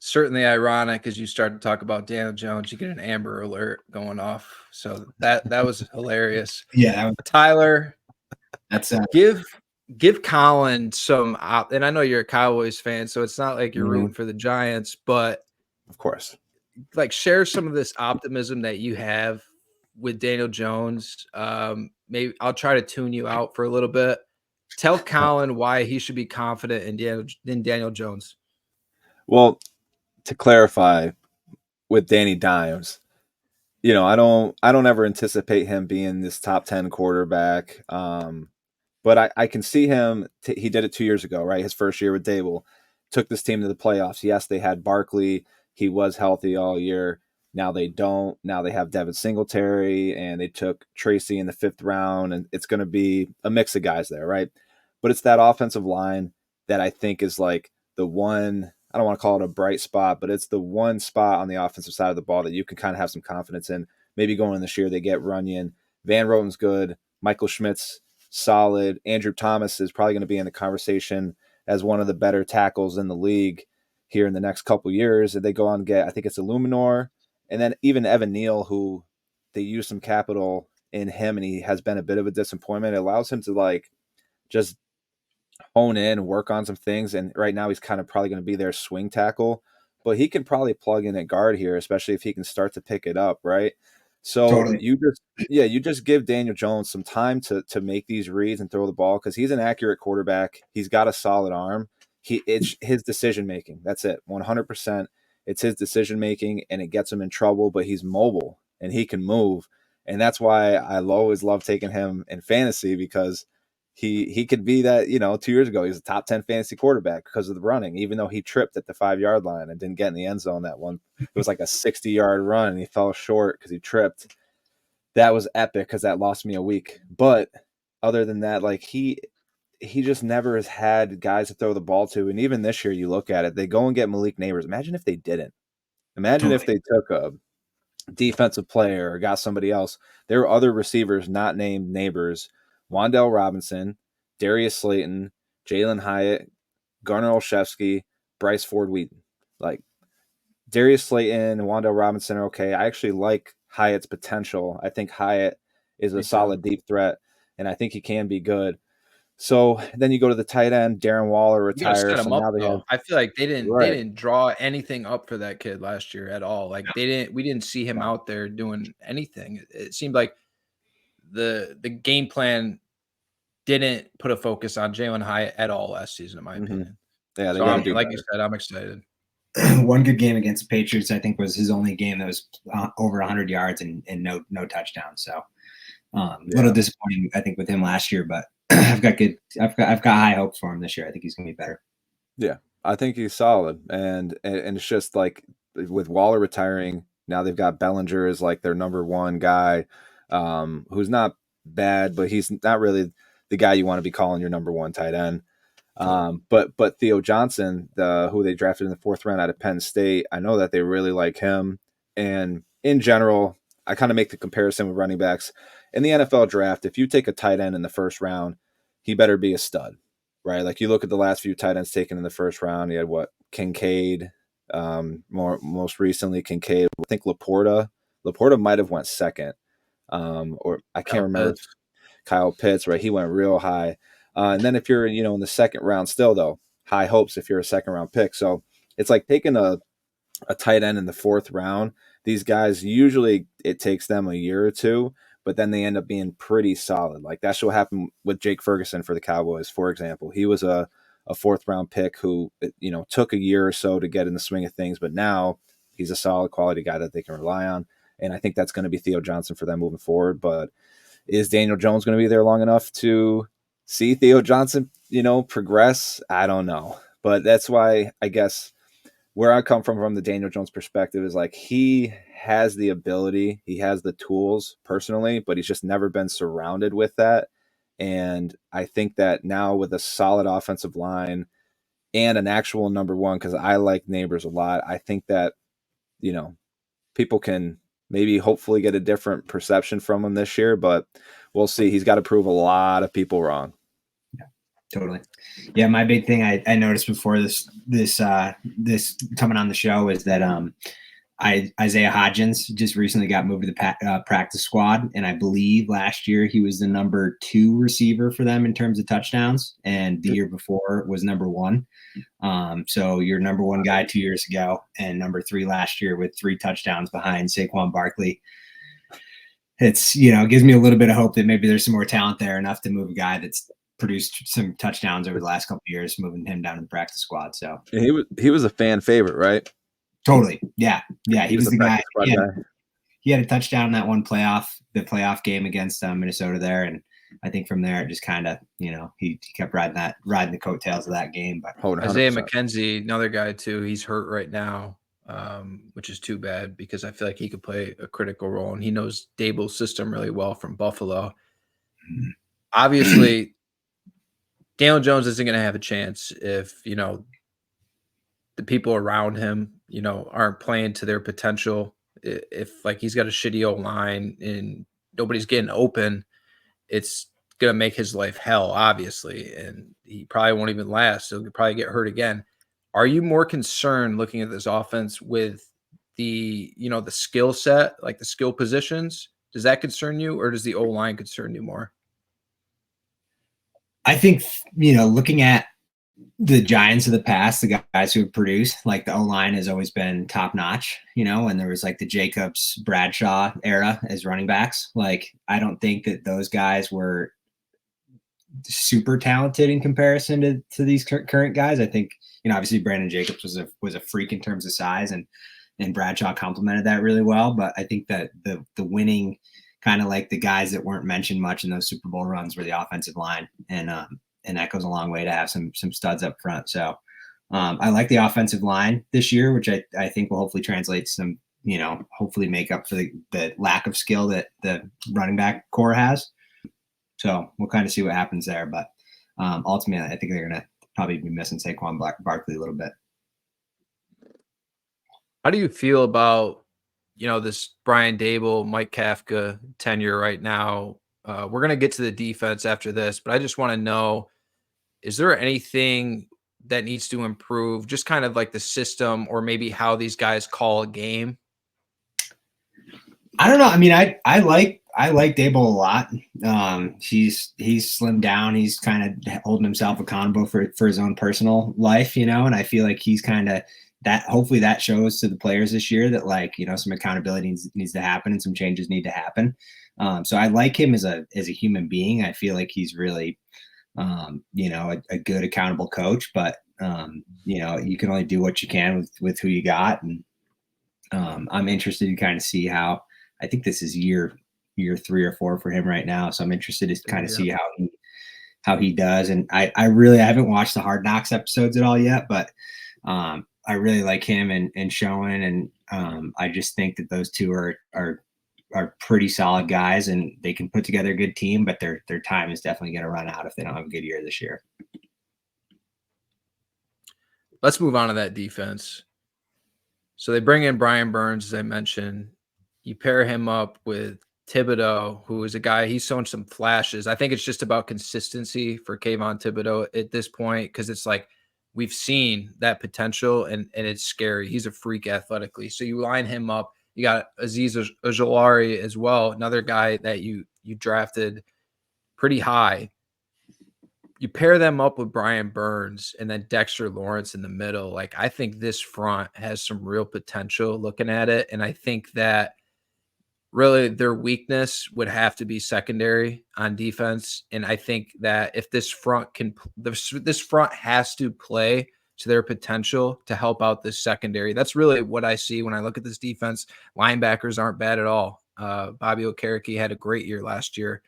Certainly ironic as you start to talk about Daniel Jones, you get an Amber Alert going off. So that was hilarious. Yeah, Tyler, that's give Colin some and I know you're a Cowboys fan, so it's not like you're rooting for the Giants, but of course, like, share some of this optimism that you have with Daniel Jones. Maybe I'll try to tune you out for a little bit. Tell Colin why he should be confident in Daniel Jones. Well, to clarify with Danny Dimes, I don't ever anticipate him being this top 10 quarterback. But I can see him. He did it 2 years ago, right? His first year with Dable, took this team to the playoffs. Yes, they had Barkley. He was healthy all year. Now they don't. Now they have Devin Singletary, and they took Tracy in the 5th round, and it's going to be a mix of guys there, right? But it's that offensive line that I think is like the one, I don't want to call it a bright spot, but it's the one spot on the offensive side of the ball that you can kind of have some confidence in. Maybe going in this year, they get Runyon. Van Roten's good. Michael Schmidt's solid. Andrew Thomas is probably going to be in the conversation as one of the better tackles in the league here in the next couple years. They go on and get, I think it's Illuminor, and then even Evan Neal, who they use some capital in him, and he has been a bit of a disappointment. It allows him to like just hone in, work on some things, and right now he's kind of probably going to be their swing tackle, but he can probably plug in at guard here, especially if he can start to pick it up, right? So totally. you just give Daniel Jones some time to make these reads and throw the ball, because he's an accurate quarterback. He's got a solid arm. It's his decision making. That's it. 100%. It's his decision making, and it gets him in trouble. But he's mobile and he can move, and that's why I always love taking him in fantasy, because he could be that. 2 years ago he was a top 10 fantasy quarterback because of the running, even though he tripped at the 5-yard line and didn't get in the end zone that one. It was like a 60-yard run, and he fell short because he tripped. That was epic because that lost me a week. But other than that, like he just never has had guys to throw the ball to. And even this year, you look at it, they go and get Malik Neighbors. Imagine if they didn't. Imagine if they took a defensive player or got somebody else. There were other receivers not named Neighbors: Wandale Robinson, Darius Slayton, Jalen Hyatt, Garner Olszewski, Bryce Ford Wheaton. Like, Darius Slayton and Wandale Robinson are okay. I actually like Hyatt's potential. I think Hyatt is a solid deep threat, and I think he can be good. So then you go to the tight end, Darren Waller retires. So now they have, I feel like they right. didn't draw anything up for that kid last year at all. Like we didn't see him out there doing anything. It seemed like the game plan didn't put a focus on Jalen Hyatt at all last season, in my opinion. Yeah, they so gotta do like better. you said, I'm excited. One good game against the Patriots, I think, was his only game that was over 100 yards and no touchdowns. So a little disappointing, I think, with him last year, but I've got high hopes for him this year. I think he's gonna be better. Yeah, I think he's solid, and it's just like with Waller retiring, now they've got Bellinger as like their number one guy, who's not bad, but he's not really the guy you want to be calling your number one tight end. But Theo Johnson, who they drafted in the 4th round out of Penn State, I know that they really like him. And in general, I kind of make the comparison with running backs. In the NFL draft, if you take a tight end in the 1st round, he better be a stud, right? Like, you look at the last few tight ends taken in the 1st round, you had Kincaid, most recently Kincaid. I think Laporta might have went 2nd, or I can't remember. Kyle Pitts, right? He went real high. And then if you're, in the 2nd round still, though, high hopes if you're a 2nd round pick. So it's like taking a tight end in the 4th round. These guys, usually it takes them a year or two, but then they end up being pretty solid. Like, that's what happened with Jake Ferguson for the Cowboys, for example. He was a 4th round pick who, took a year or so to get in the swing of things, but now he's a solid quality guy that they can rely on. And I think that's going to be Theo Johnson for them moving forward. But is Daniel Jones going to be there long enough to see Theo Johnson, progress? I don't know. But that's why, I guess, where I come from the Daniel Jones perspective is like, he has the ability, he has the tools personally, but he's just never been surrounded with that. And I think that now with a solid offensive line and an actual number one, because I like Neighbors a lot, I think that, people can maybe hopefully get a different perception from him this year, but we'll see. He's got to prove a lot of people wrong. Yeah, totally. Yeah, my big thing I noticed before this coming on the show is that Isaiah Hodgins just recently got moved to the practice squad, and I believe last year he was the number 2 receiver for them in terms of touchdowns, and the year before was number 1. So your number 1 guy 2 years ago and number 3 last year with 3 touchdowns behind Saquon Barkley. It's, gives me a little bit of hope that maybe there's some more talent there enough to move a guy that's produced some touchdowns over the last couple of years, moving him down to the practice squad. So he was a fan favorite, right? Totally. Yeah. He was the guy. He had a touchdown in that one playoff game against Minnesota there. And I think from there, it just kind of, he kept riding the coattails of that game. But Isaiah McKenzie, another guy too, he's hurt right now, which is too bad because I feel like he could play a critical role, and he knows Dable's system really well from Buffalo. Mm-hmm. Obviously, Daniel Jones isn't going to have a chance if, the people around him, aren't playing to their potential. If like he's got a shitty old line and nobody's getting open, it's going to make his life hell, obviously. And he probably won't even last. So he'll probably get hurt again. Are you more concerned looking at this offense with the skill set, like the skill positions? Does that concern you, or does the O-line concern you more? I think, looking at the Giants of the past, the guys who have produced, like the O-line has always been top notch, and there was like the Jacobs, Bradshaw era as running backs. Like, I don't think that those guys were super talented in comparison to these current guys. I think, obviously Brandon Jacobs was a freak in terms of size, and Bradshaw complemented that really well. But I think that the winning kind of like the guys that weren't mentioned much in those Super Bowl runs were the offensive line. And that goes a long way to have some studs up front. So I like the offensive line this year, which I think will hopefully translate some, hopefully make up for the lack of skill that the running back core has. So we'll kind of see what happens there. But ultimately, I think they're going to probably be missing Saquon Barkley a little bit. How do you feel about, this Brian Dable, Mike Kafka tenure right now? We're gonna get to the defense after this, but I just want to know, is there anything that needs to improve? Just kind of like the system or maybe how these guys call a game? I don't know. I mean, I like Dable a lot. He's slimmed down. He's kind of holding himself accountable for his own personal life, and I feel like he's kind of that. Hopefully that shows to the players this year that some accountability needs to happen and some changes need to happen. So I like him as a human being. I feel like he's really, a good accountable coach, but you can only do what you can with who you got. And I'm interested to kind of see how. I think this is year 3 or 4 for him right now. So I'm interested to kind of see how he does. And I haven't watched the Hard Knocks episodes at all yet, but I really like him and Schoen. And I just think that those two are pretty solid guys and they can put together a good team, but their time is definitely going to run out if they don't have a good year this year. Let's move on to that defense. So they bring in Brian Burns, as I mentioned. You pair him up with Thibodeau, who is a guy, he's shown some flashes. I think it's just about consistency for Kayvon Thibodeau at this point, because it's like we've seen that potential and it's scary. He's a freak athletically. So you line him up. You got Aziz Ojulari as well, another guy that you drafted pretty high. You pair them up with Brian Burns and then Dexter Lawrence in the middle. Like, I think this front has some real potential looking at it. And I think that really their weakness would have to be secondary on defense. And I think that if this front this front has to play to their potential to help out this secondary. That's really what I see when I look at this defense. Linebackers aren't bad at all. Bobby Okereke had a great year last year.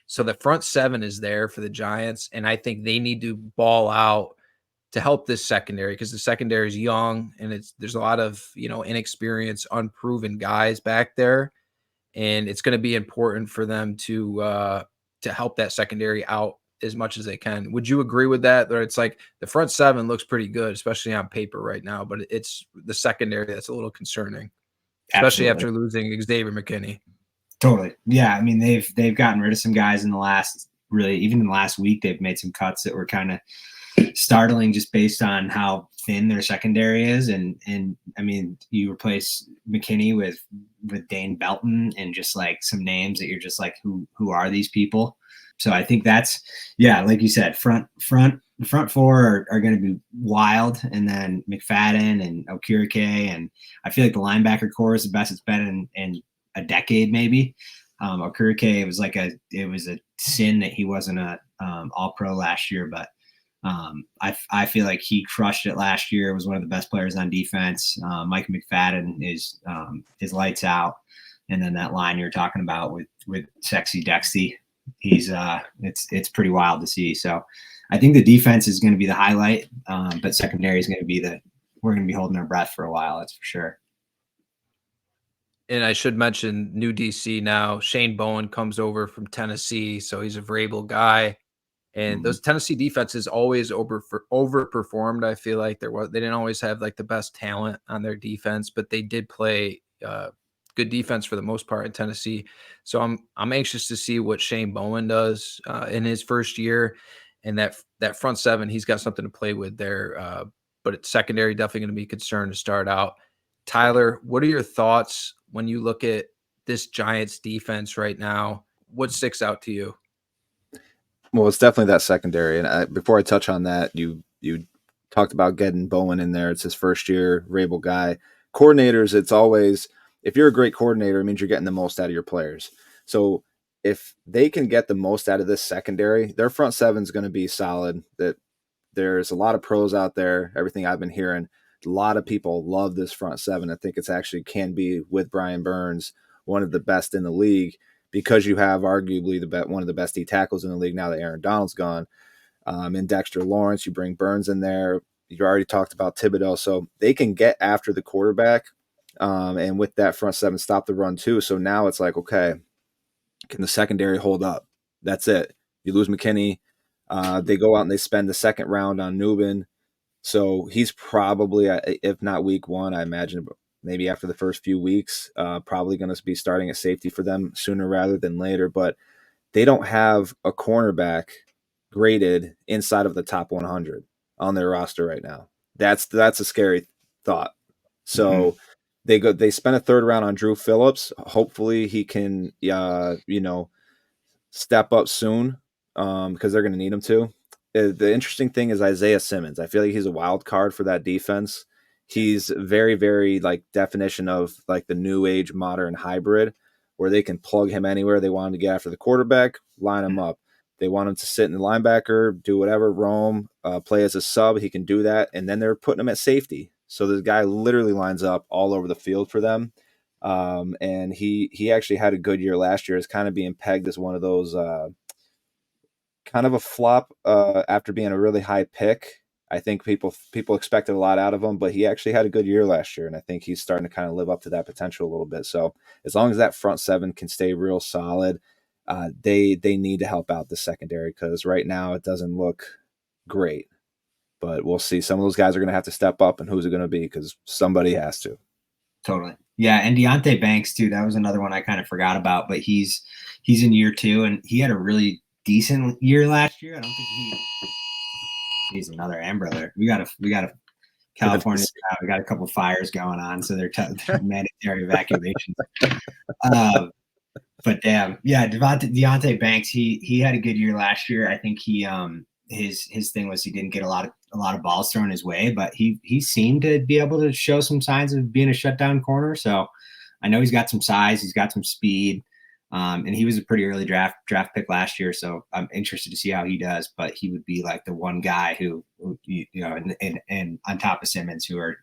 So the front seven is there for the Giants, and I think they need to ball out to help this secondary because the secondary is young and there's a lot of inexperienced, unproven guys back there, and it's going to be important for them to help that secondary out as much as they can. Would you agree with that? Or it's like the front seven looks pretty good, especially on paper right now, but it's the secondary that's a little concerning, especially after losing Xavier McKinney. Totally. Yeah. I mean, they've gotten rid of some guys in the last even in the last week, they've made some cuts that were kind of startling just based on how thin their secondary is. And I mean, you replace McKinney with Dane Belton and just like some names that you're just like, who are these people? So I think that's, like you said, front four are going to be wild. And then McFadden and Okereke. And I feel like the linebacker core is the best it's been in a decade, maybe. Okereke, it was a sin that he wasn't a all pro last year, but I feel like he crushed it last year. Was one of the best players on defense. Mike McFadden is lights out. And then that line you're talking about with Sexy Dexty, he's it's pretty wild to see. So I think the defense is going to be the highlight, but secondary is going to be we're going to be holding our breath for a while. That's for sure. And I should mention new DC now. Shane Bowen comes over from Tennessee, so he's a Vrabel guy. And those Tennessee defenses always overperformed. I feel like they didn't always have like the best talent on their defense, but they did play good defense for the most part in Tennessee. So I'm anxious to see what Shane Bowen does in his first year, and that front seven, he's got something to play with there. But it's secondary definitely going to be concerned to start out. Tyler, what are your thoughts when you look at this Giants defense right now? What sticks out to you? Well, it's definitely that secondary. And before I touch on that, you talked about getting Bowen in there. It's his first year, Vrabel guy. Coordinators, it's always, if you're a great coordinator, it means you're getting the most out of your players. So if they can get the most out of this secondary, their front seven is going to be solid. That there's a lot of pros out there, everything I've been hearing. A lot of people love this front seven. I think it's actually can be, with Brian Burns, one of the best in the league, because you have arguably one of the best D tackles in the league now that Aaron Donald's gone. And Dexter Lawrence, you bring Burns in there. You already talked about Thibodeau. So they can get after the quarterback. And with that front seven, stop the run too. So now it's like, okay, can the secondary hold up? That's it. You lose McKinney. They go out and they spend the second round on Newman. So he's probably, if not week one, I imagine maybe after the first few weeks, probably going to be starting at safety for them sooner rather than later. But they don't have a cornerback graded inside of the top 100 on their roster right now. That's a scary thought. So they spent a third round on Drew Phillips. Hopefully he can, step up soon because they're going to need him to. The interesting thing is Isaiah Simmons. I feel like he's a wild card for that defense. He's very, very like definition of like the new age modern hybrid where they can plug him anywhere they want him to get after the quarterback, line him up. They want him to sit in the linebacker, do whatever, roam, play as a sub. He can do that. And then they're putting him at safety. So the guy literally lines up all over the field for them. And he actually had a good year last year. Is kind of being pegged as one of those kind of a flop after being a really high pick. I think people expected a lot out of him, but he actually had a good year last year, and I think he's starting to kind of live up to that potential a little bit. So as long as that front seven can stay real solid, they need to help out the secondary because right now it doesn't look great. But we'll see. Some of those guys are going to have to step up, and who's it going to be? Because somebody has to. Totally. Yeah, and Deonte Banks too. That was another one I kind of forgot about, but he's in year 2, and he had a really decent year last year. I don't think he's another Amber Alert. We got a California. We got a couple fires going on, so they're mandatory evacuations. But damn, yeah, Deonte Banks. He had a good year last year. I think he his thing was he didn't get a lot of balls thrown his way, but he seemed to be able to show some signs of being a shutdown corner. So I know he's got some size, he's got some speed, and he was a pretty early draft pick last year. So I'm interested to see how he does. But he would be like the one guy who and on top of Simmons, who are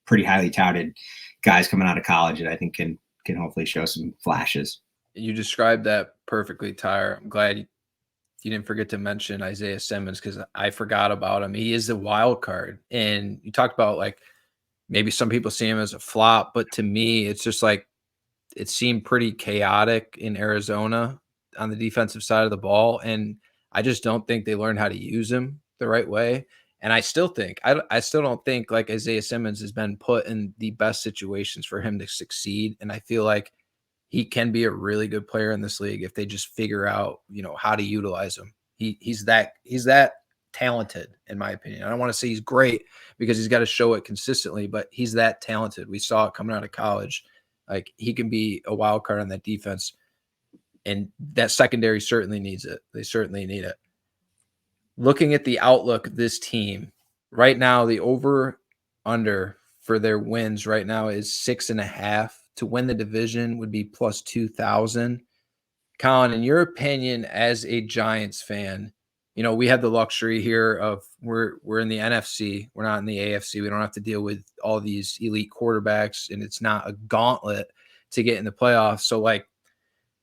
pretty highly touted guys coming out of college that I think can hopefully show some flashes. You described that perfectly, Tyre. I'm glad you didn't forget to mention Isaiah Simmons because I forgot about him. He is a wild card. And you talked about like maybe some people see him as a flop, but to me, it's just like it seemed pretty chaotic in Arizona on the defensive side of the ball. And I just don't think they learned how to use him the right way. And I still think, I still don't think like Isaiah Simmons has been put in the best situations for him to succeed. And I feel like he can be a really good player in this league if they just figure out, how to utilize him. He's that talented, in my opinion. I don't want to say he's great because he's got to show it consistently, but he's that talented. We saw it coming out of college. Like he can be a wild card on that defense, and that secondary certainly needs it. They certainly need it. Looking at the outlook of this team right now, the over under for their wins right now is 6.5. To win the division would be plus 2,000. Colin, in your opinion, as a Giants fan, we have the luxury here of we're in the NFC. We're not in the AFC. We don't have to deal with all these elite quarterbacks, and it's not a gauntlet to get in the playoffs. So, like,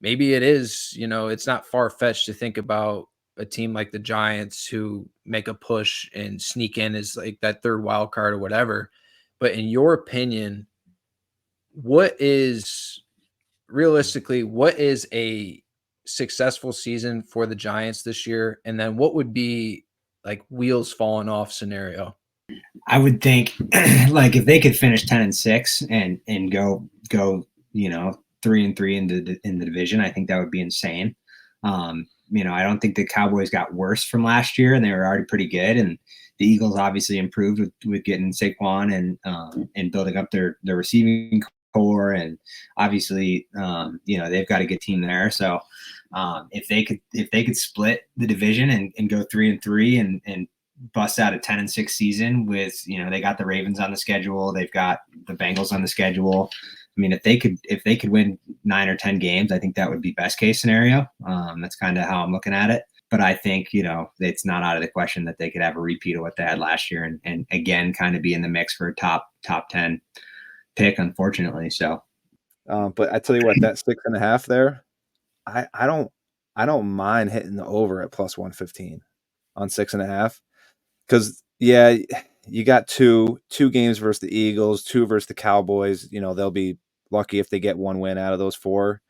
maybe it is, it's not far-fetched to think about a team like the Giants who make a push and sneak in as like that third wild card or whatever. But in your opinion, what is a successful season for the Giants this year? And then what would be like wheels falling off scenario? I would think like if they could finish 10-6 and go 3-3 in the division, I think that would be insane. I don't think the Cowboys got worse from last year, and they were already pretty good. And the Eagles obviously improved with getting Saquon and building up their receiving core, and obviously they've got a good team there. So if they could split the division and go 3-3 and bust out a 10-6 season with they got the Ravens on the schedule, they've got the Bengals on the schedule. I mean, if they could win 9 or 10 games, I think that would be best case scenario. That's kind of how I'm looking at it. But I think, it's not out of the question that they could have a repeat of what they had last year and again, kind of be in the mix for a top 10 pick, unfortunately. So, but I tell you what, that 6.5 there, I don't mind hitting the over at plus 115 on 6.5 because you got two games versus the Eagles, 2 versus the Cowboys. They'll be lucky if they get one win out of those 4,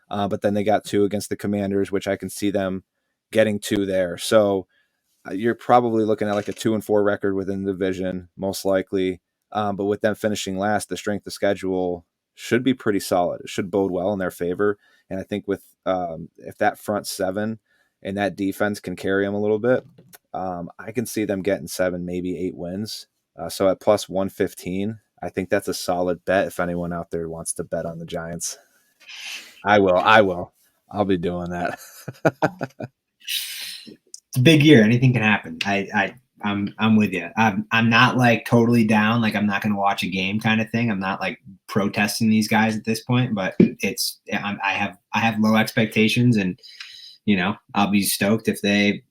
but then they got 2 against the Commanders, which I can see them getting 2 there. So you're probably looking at like a 2-4 record within the division, most likely. But with them finishing last, the strength of schedule should be pretty solid. It should bode well in their favor. And I think with if that front 7 and that defense can carry them a little bit, I can see them getting 7, maybe 8 wins. So at plus 115, I think that's a solid bet if anyone out there wants to bet on the Giants. I will. I'll be doing that. It's a big year. Anything can happen. I'm with you. I'm not like totally down. Like I'm not going to watch a game kind of thing. I'm not like protesting these guys at this point, but I have low expectations, and I'll be stoked if they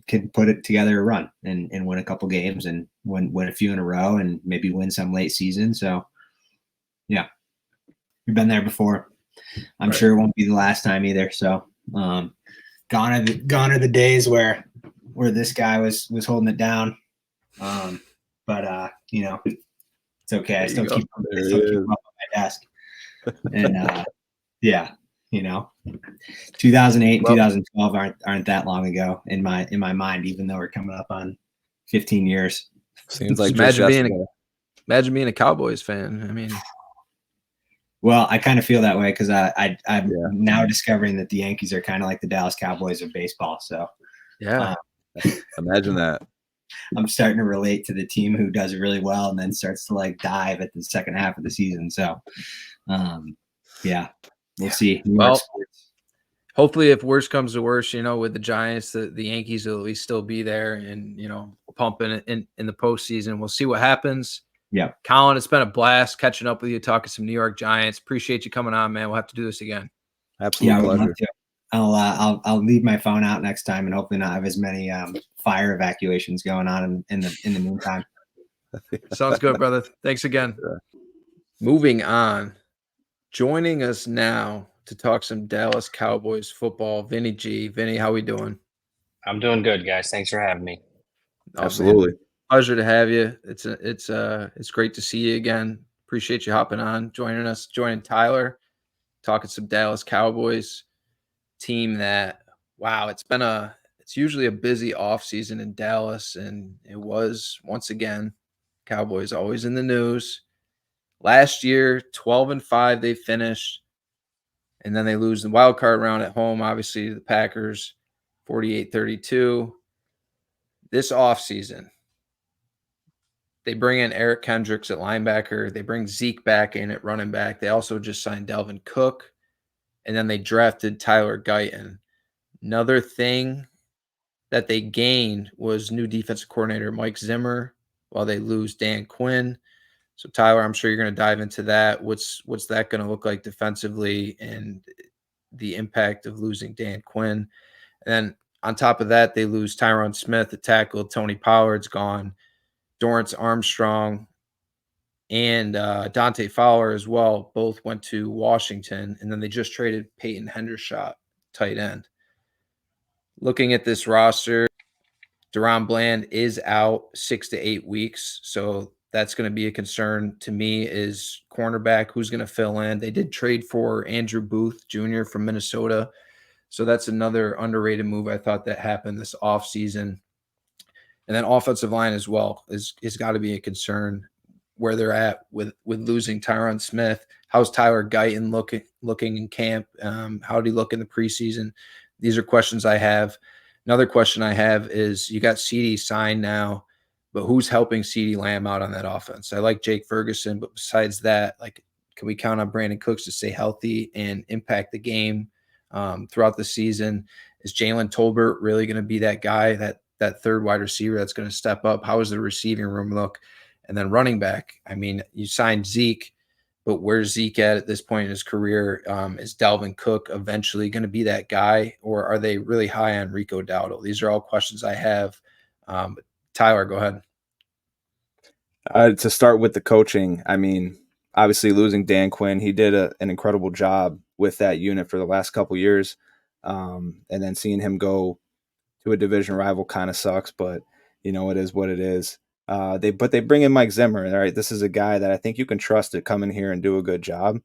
can put it together a run and win a couple games and win a few in a row and maybe win some late season. So yeah, we've been there before. I'm sure it won't be the last time either. So gone are the days where this guy was holding it down. But it's okay. I still keep him up on my desk. And 2008 and 2012 aren't that long ago in my mind, even though we're coming up on 15 years. Seems like imagine being a Cowboys fan. I mean, well, I kind of feel that way because I'm now discovering that the Yankees are kind of like the Dallas Cowboys of baseball. So yeah, imagine that. I'm starting to relate to the team who does really well and then starts to like dive at the second half of the season. So, we'll see. Well, hopefully, if worse comes to worse, with the Giants, the Yankees will at least still be there and pumping in the postseason. We'll see what happens. Yeah, Colin, it's been a blast catching up with you, talking some New York Giants. Appreciate you coming on, man. We'll have to do this again. Absolute pleasure. I'll leave my phone out next time and hopefully not have as many fire evacuations going on in the meantime. Sounds good, brother. Thanks again. Yeah. Moving on, joining us now to talk some Dallas Cowboys football, Vinny G. Vinny, how we doing? I'm doing good, guys. Thanks for having me. Absolutely. Pleasure to have you. It's great to see you again. Appreciate you hopping on, joining Tyler, talking some Dallas Cowboys team that, wow, it's usually a busy offseason in Dallas, and it was once again. Cowboys always in the news. Last year, 12-5 they finished, and then they lose the wild card round at home, obviously, to the Packers, 48-32. This offseason, they bring in Eric Kendricks at linebacker. They bring Zeke back in at running back. They also just signed Dalvin Cook, and then they drafted Tyler Guyton. Another thing that they gained was new defensive coordinator Mike Zimmer, while they lose Dan Quinn. So, Tyler, I'm sure you're going to dive into that. What's that going to look like defensively and the impact of losing Dan Quinn? And then on top of that, they lose Tyron Smith, the tackle. Tony Pollard's gone. Dorrance Armstrong and Dante Fowler as well both went to Washington. And then they just traded Peyton Hendershot, tight end. Looking at this roster, Deron Bland is out 6 to 8 weeks. So that's going to be a concern to me is cornerback, who's going to fill in. They did trade for Andrew Booth Jr. from Minnesota. So that's another underrated move I thought that happened this offseason. And then offensive line as well is got to be a concern where they're at with losing Tyron Smith. How's Tyler Guyton looking in camp? How did he look in the preseason? These are questions I have. Another question I have is you got CeeDee signed now, but who's helping CeeDee Lamb out on that offense? I like Jake Ferguson, but besides that, like, can we count on Brandon Cooks to stay healthy and impact the game throughout the season? Is Jalen Tolbert really going to be that guy, that third wide receiver that's going to step up? How does the receiving room look? And then running back, I mean, you signed Zeke, but where's Zeke at this point in his career? Is Dalvin Cook eventually going to be that guy, or are they really high on Rico Dowdle? These are all questions I have. Tyler, go ahead. To start with the coaching, I mean, obviously losing Dan Quinn, he did an incredible job with that unit for the last couple years. And then seeing him go to a division rival kind of sucks, but it is what it is. They bring in Mike Zimmer. All right, this is a guy that I think you can trust to come in here and do a good job.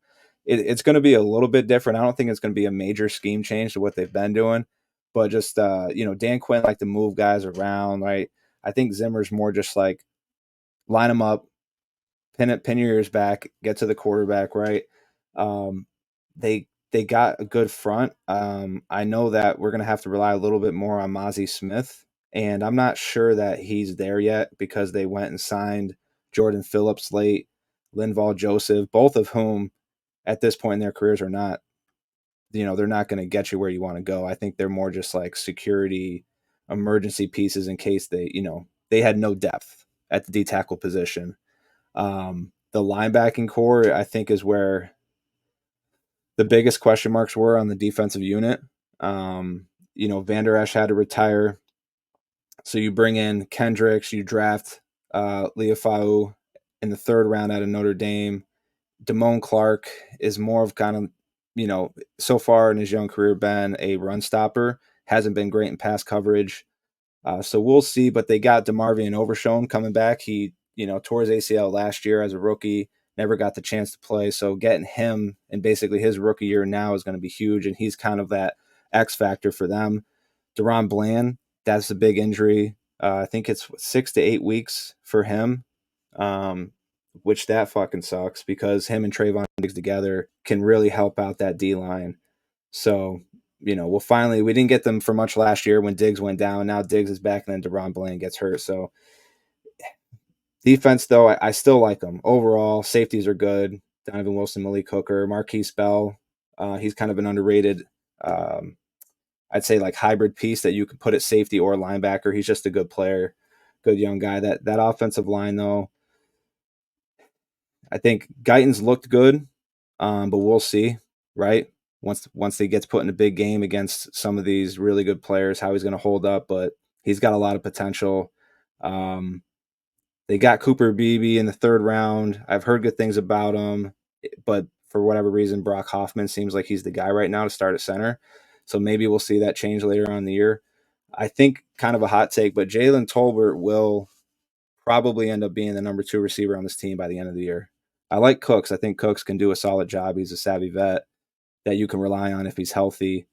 It's going to be a little bit different. I don't think it's going to be a major scheme change to what they've been doing, but just Dan Quinn liked to move guys around, right? I think Zimmer's more just like line them up, pin your ears back, get to the quarterback, right? They got a good front. I know that we're gonna have to rely a little bit more on Mozzie Smith, and I'm not sure that he's there yet because they went and signed Jordan Phillips late, Linval Joseph, both of whom at this point in their careers are not, they're not going to get you where you want to go. I think they're more just like security emergency pieces in case they had no depth at the D tackle position. The linebacking core, I think, is where the biggest question marks were on the defensive unit. Van Der Esch had to retire. So you bring in Kendricks, you draft Leafau in the third round out of Notre Dame. Damone Clark is more of kind of, so far in his young career been a run stopper, hasn't been great in pass coverage. So we'll see, but they got DeMarvion Overshown coming back. He, tore his ACL last year as a rookie, never got the chance to play. So getting him in basically his rookie year now is going to be huge, and he's kind of that X factor for them. Deron Bland, that's a big injury. I think it's 6 to 8 weeks for him, which that fucking sucks because him and Trayvon Diggs together can really help out that D-line. So, we didn't get them for much last year when Diggs went down. Now Diggs is back and then Deron Bland gets hurt. So defense, though, I still like them. Overall, safeties are good. Donovan Wilson, Malik Hooker, Marquise Bell. He's kind of an underrated, I'd say like hybrid piece that you can put at safety or linebacker. He's just a good player, good young guy. That offensive line, though, I think Guyton's looked good, but we'll see, right? Once he gets put in a big game against some of these really good players, how he's going to hold up. But he's got a lot of potential. They got Cooper Beebe in the third round. I've heard good things about him, but for whatever reason, Brock Hoffman seems like he's the guy right now to start at center. So maybe we'll see that change later on in the year. I think kind of a hot take, but Jalen Tolbert will probably end up being the number 2 receiver on this team by the end of the year. I like Cooks. I think Cooks can do a solid job. He's a savvy vet that you can rely on if he's healthy.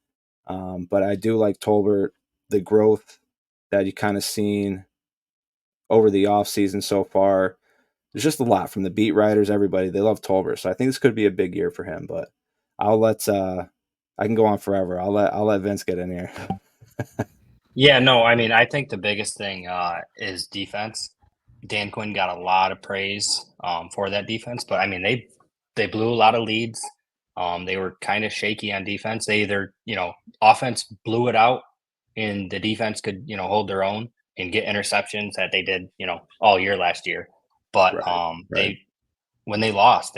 But I do like Tolbert, the growth that you kind of seen over the offseason so far. There's just a lot from the beat writers, everybody. They love Tolbert. So I think this could be a big year for him. But I can go on forever. I'll let Vince get in here. Yeah, no, I mean, I think the biggest thing is defense. Dan Quinn got a lot of praise for that defense, but I mean, they blew a lot of leads. They were kind of shaky on defense. They either, offense blew it out and the defense could, hold their own and get interceptions that they did, all year last year. But Right. when they lost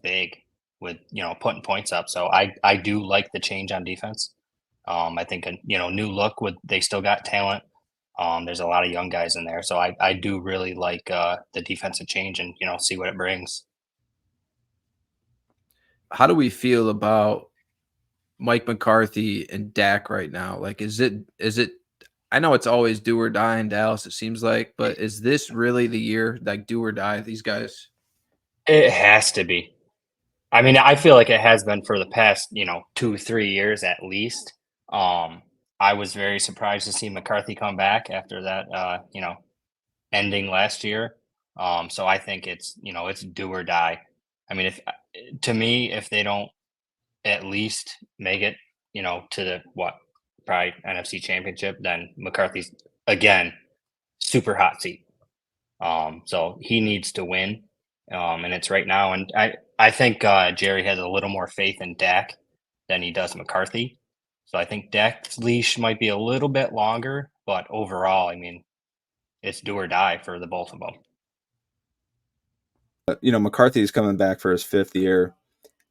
big with, putting points up. So I do like the change on defense. I think a new look with they still got talent. There's a lot of young guys in there, so I do really like the defensive change and see what it brings. How do we feel about Mike McCarthy and Dak right now? Like, is it? I know it's always do or die in Dallas. It seems like, but is this really the year? Like, do or die? These guys. It has to be. I mean, I feel like it has been for the past 2-3 years at least. I was very surprised to see McCarthy come back after that ending last year. So I think it's do or die. I mean, if they don't at least make it, to the probably NFC Championship, then McCarthy's again super hot seat. So he needs to win, and it's right now. And I think Jerry has a little more faith in Dak than he does McCarthy. So I think Dak's leash might be a little bit longer, but overall, I mean, it's do or die for the both of them. McCarthy's coming back for his 5th year,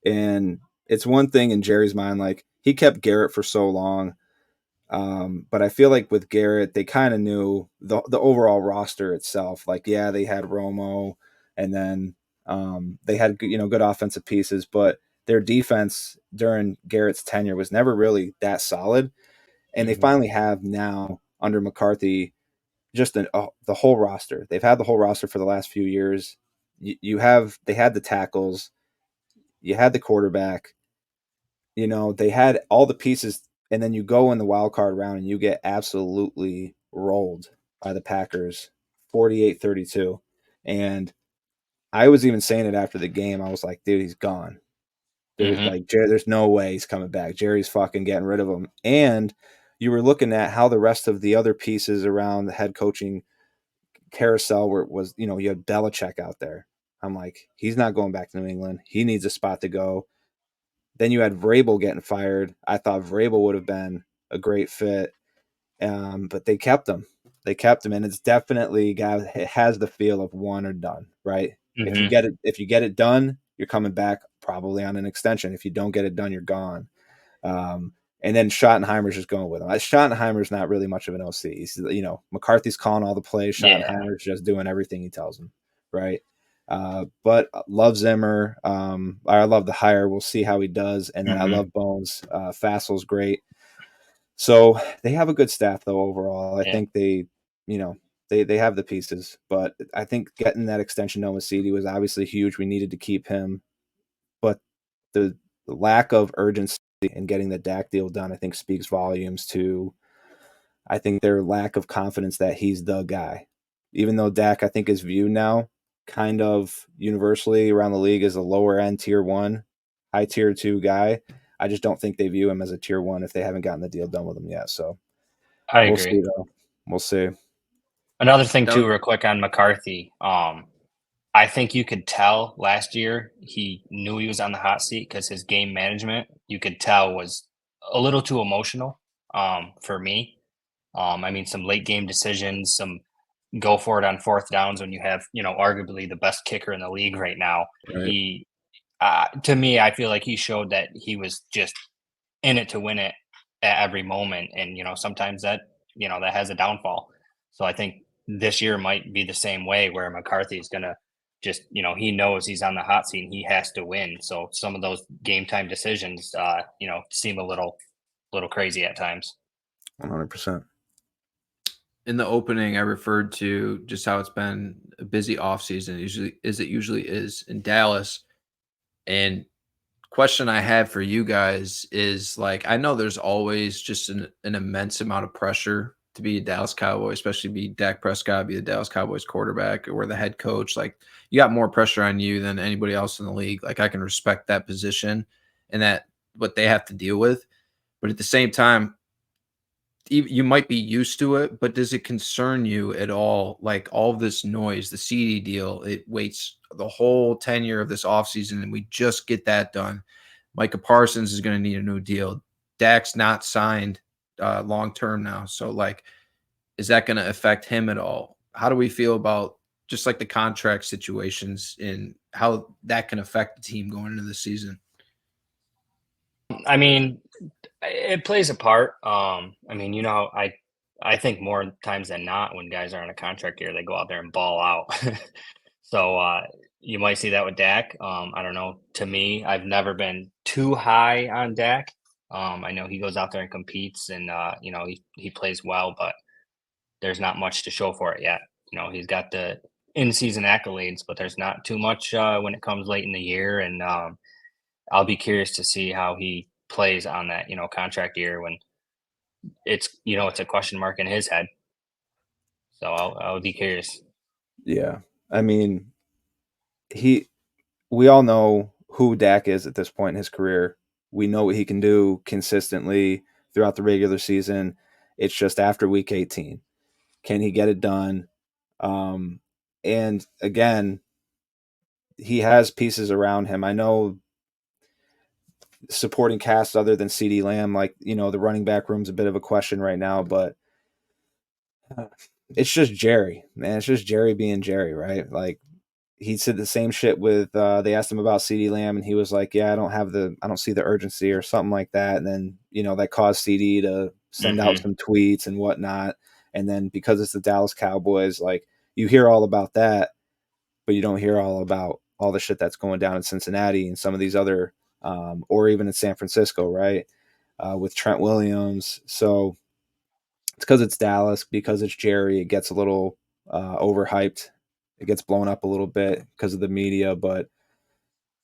and it's one thing in Jerry's mind, like he kept Garrett for so long. But I feel like with Garrett, they kind of knew the overall roster itself. Like, yeah, they had Romo, and then they had good offensive pieces, but their defense during Garrett's tenure was never really that solid. And they finally have now under McCarthy just the whole roster. They've had the whole roster for the last few years. They had the tackles, you had the quarterback. They had all the pieces and then you go in the wild card round and you get absolutely rolled by the Packers 48-32. And I was even saying it after the game. I was like, dude, he's gone. There's no way he's coming back. Jerry's fucking getting rid of him. And you were looking at how the rest of the other pieces around the head coaching carousel was, you had Belichick out there. I'm like, he's not going back to New England. He needs a spot to go. Then you had Vrabel getting fired. I thought Vrabel would have been a great fit, but they kept him. They kept him, and it's definitely it has the feel of one or done, right? If you get it done, you're coming back probably on an extension. If you don't get it done, you're gone. And then Schottenheimer's just going with him. Schottenheimer's not really much of an OC. He's, McCarthy's calling all the plays. Schottenheimer's just doing everything he tells him, right? But love Zimmer. I love the hire. We'll see how he does. And then I love Bones. Fassel's great. So they have a good staff though overall. I think they have the pieces. But I think getting that extension done with CD was obviously huge. We needed to keep him. But the lack of urgency in getting the Dak deal done, I think, speaks volumes to, I think, their lack of confidence that he's the guy. Even though Dak, I think, is viewed now kind of universally around the league as a lower end tier 1, high tier 2 guy. I just don't think they view him as a tier 1 if they haven't gotten the deal done with him yet. So I we'll agree. see, though. We'll see. Another thing too, real quick on McCarthy. I think you could tell last year he knew he was on the hot seat because his game management, you could tell, was a little too emotional for me. I mean, some late game decisions, some go for it on fourth downs when you have, arguably the best kicker in the league right now. Right. He, to me, I feel like he showed that he was just in it to win it at every moment. And, sometimes that has a downfall. So I think this year might be the same way where McCarthy is going to just, he knows he's on the hot seat and he has to win. So some of those game time decisions, seem a little crazy at times. 100%. In the opening, I referred to just how it's been a busy offseason, usually is in Dallas. And question I have for you guys is, like, I know there's always just an immense amount of pressure to be a Dallas Cowboy, especially be Dak Prescott, be the Dallas Cowboys quarterback or the head coach. Like, you got more pressure on you than anybody else in the league. Like, I can respect that position and that what they have to deal with. But at the same time, you might be used to it, but does it concern you at all? Like, all of this noise, the CD deal, it waits the whole tenure of this offseason, and we just get that done. Micah Parsons is going to need a new deal. Dak's not signed long-term now. So, like, is that going to affect him at all? How do we feel about just like the contract situations and how that can affect the team going into the season? I mean, it plays a part. I mean, I think more times than not when guys are on a contract year, they go out there and ball out. So you might see that with Dak. I don't know. To me, I've never been too high on Dak. I know he goes out there and competes, and he plays well, but there's not much to show for it yet. He's got the in-season accolades, but there's not too much when it comes late in the year, and I'll be curious to see how he plays on that, contract year when it's a question mark in his head. So I'll be curious. Yeah. I mean, we all know who Dak is at this point in his career. We know what he can do consistently throughout the regular season. It's just after week 18. Can he get it done? And again, he has pieces around him. I know supporting cast other than CeeDee Lamb, like, the running back room's a bit of a question right now, but it's just Jerry, man. It's just Jerry being Jerry, right? Like, he said the same shit with they asked him about CeeDee Lamb, and he was like, yeah, I don't see the urgency or something like that. And then, that caused CD to send out some tweets and whatnot. And then because it's the Dallas Cowboys, like, you hear all about that, but you don't hear all about all the shit that's going down in Cincinnati and some of these other or even in San Francisco, right? With Trent Williams. So it's because it's Dallas, because it's Jerry, it gets a little overhyped. It gets blown up a little bit because of the media, but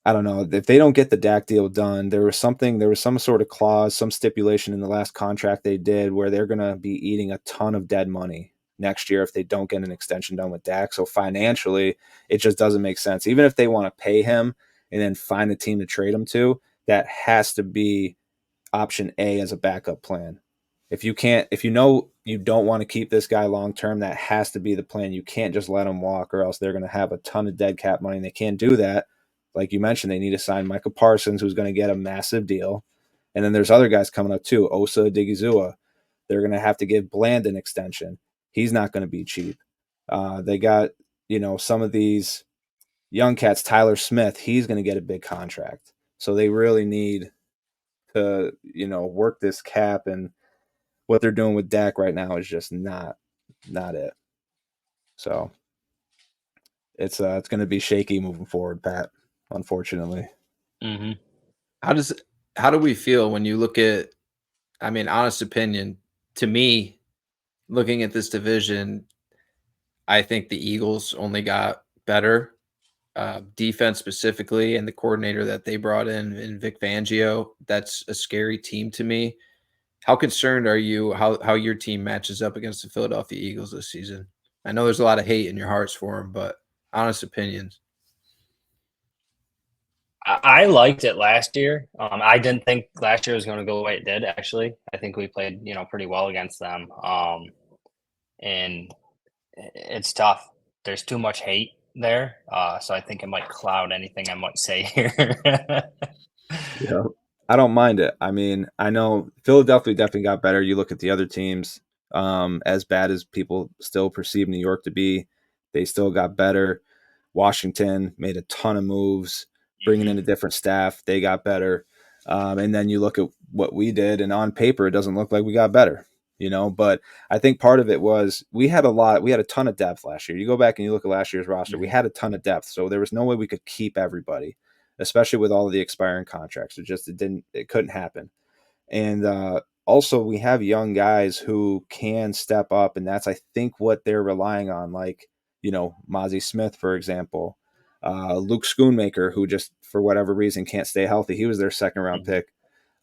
I don't know if they don't get the Dak deal done. There was some sort of clause, some stipulation in the last contract they did where they're going to be eating a ton of dead money next year if they don't get an extension done with Dak. So financially, it just doesn't make sense. Even if they want to pay him and then find a team to trade him to, that has to be option A as a backup plan. If you know you don't want to keep this guy long term, that has to be the plan. You can't just let him walk, or else they're going to have a ton of dead cap money, and they can't do that. Like you mentioned, they need to sign Micah Parsons, who's going to get a massive deal. And then there's other guys coming up too. Osa Digizua. They're going to have to give Bland an extension. He's not going to be cheap. They got, some of these young cats, Tyler Smith, he's going to get a big contract. So they really need to, work this cap, and what they're doing with Dak right now is just not it. So it's going to be shaky moving forward, Pat, unfortunately. Mm-hmm. How do we feel when you look at, I mean, honest opinion, to me, looking at this division, I think the Eagles only got better. Defense specifically, and the coordinator that they brought in Vic Fangio, that's a scary team to me. How concerned are you how your team matches up against the Philadelphia Eagles this season? I know there's a lot of hate in your hearts for them, but honest opinions. I liked it last year. I didn't think last year was going to go the way it did. Actually, I think we played, pretty well against them. And it's tough. There's too much hate there, so I think it might cloud anything I might say here. Yeah, I don't mind it. I mean, I know Philadelphia definitely got better. You look at the other teams, as bad as people still perceive New York to be, they still got better. Washington made a ton of moves, bringing in a different staff. They got better. And then you look at what we did, and on paper, it doesn't look like we got better, but I think part of it was we had a ton of depth last year. You go back and you look at last year's roster, we had a ton of depth. So there was no way we could keep everybody, especially with all of the expiring contracts. It couldn't happen. And also we have young guys who can step up, and that's, I think, what they're relying on. Like, Mozzie Smith, for example, Luke Schoonmaker, who just for whatever reason can't stay healthy. He was their second round pick.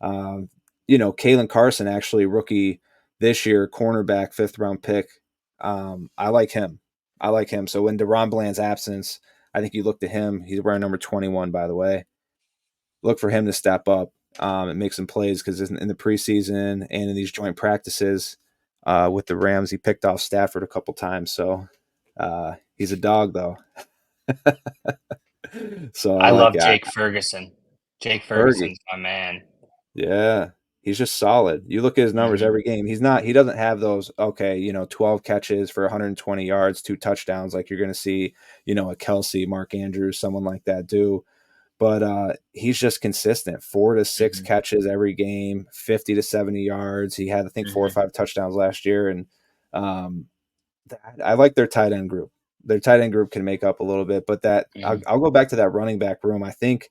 Kalen Carson, actually rookie this year, cornerback, 5th round pick. I like him. So in DeRon Bland's absence, I think you look to him. He's wearing number 21, by the way. Look for him to step up and make some plays, because in the preseason and in these joint practices with the Rams, he picked off Stafford a couple times. So he's a dog, though. So I love Jake Ferguson. Jake Ferguson's my man. Yeah. He's just solid. You look at his numbers every game. He doesn't have those, 12 catches for 120 yards, 2 touchdowns, like you're going to see, a Kelsey, Mark Andrews, someone like that do. But he's just consistent. 4 to 6 catches every game, 50 to 70 yards. He had, I think, 4 or 5 touchdowns last year. And I like their tight end group. Their tight end group can make up a little bit, but I'll go back to that running back room. I think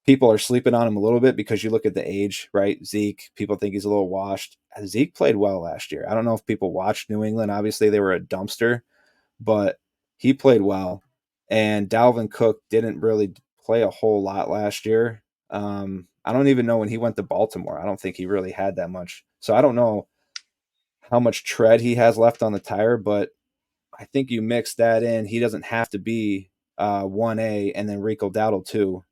people are sleeping on him a little bit because you look at the age, right? Zeke, people think he's a little washed. Zeke played well last year. I don't know if people watched New England. Obviously, they were a dumpster, but he played well. And Dalvin Cook didn't really play a whole lot last year. I don't even know when he went to Baltimore. I don't think he really had that much. So I don't know how much tread he has left on the tire, but I think you mix that in. He doesn't have to be 1A and then Rico Dowdle too.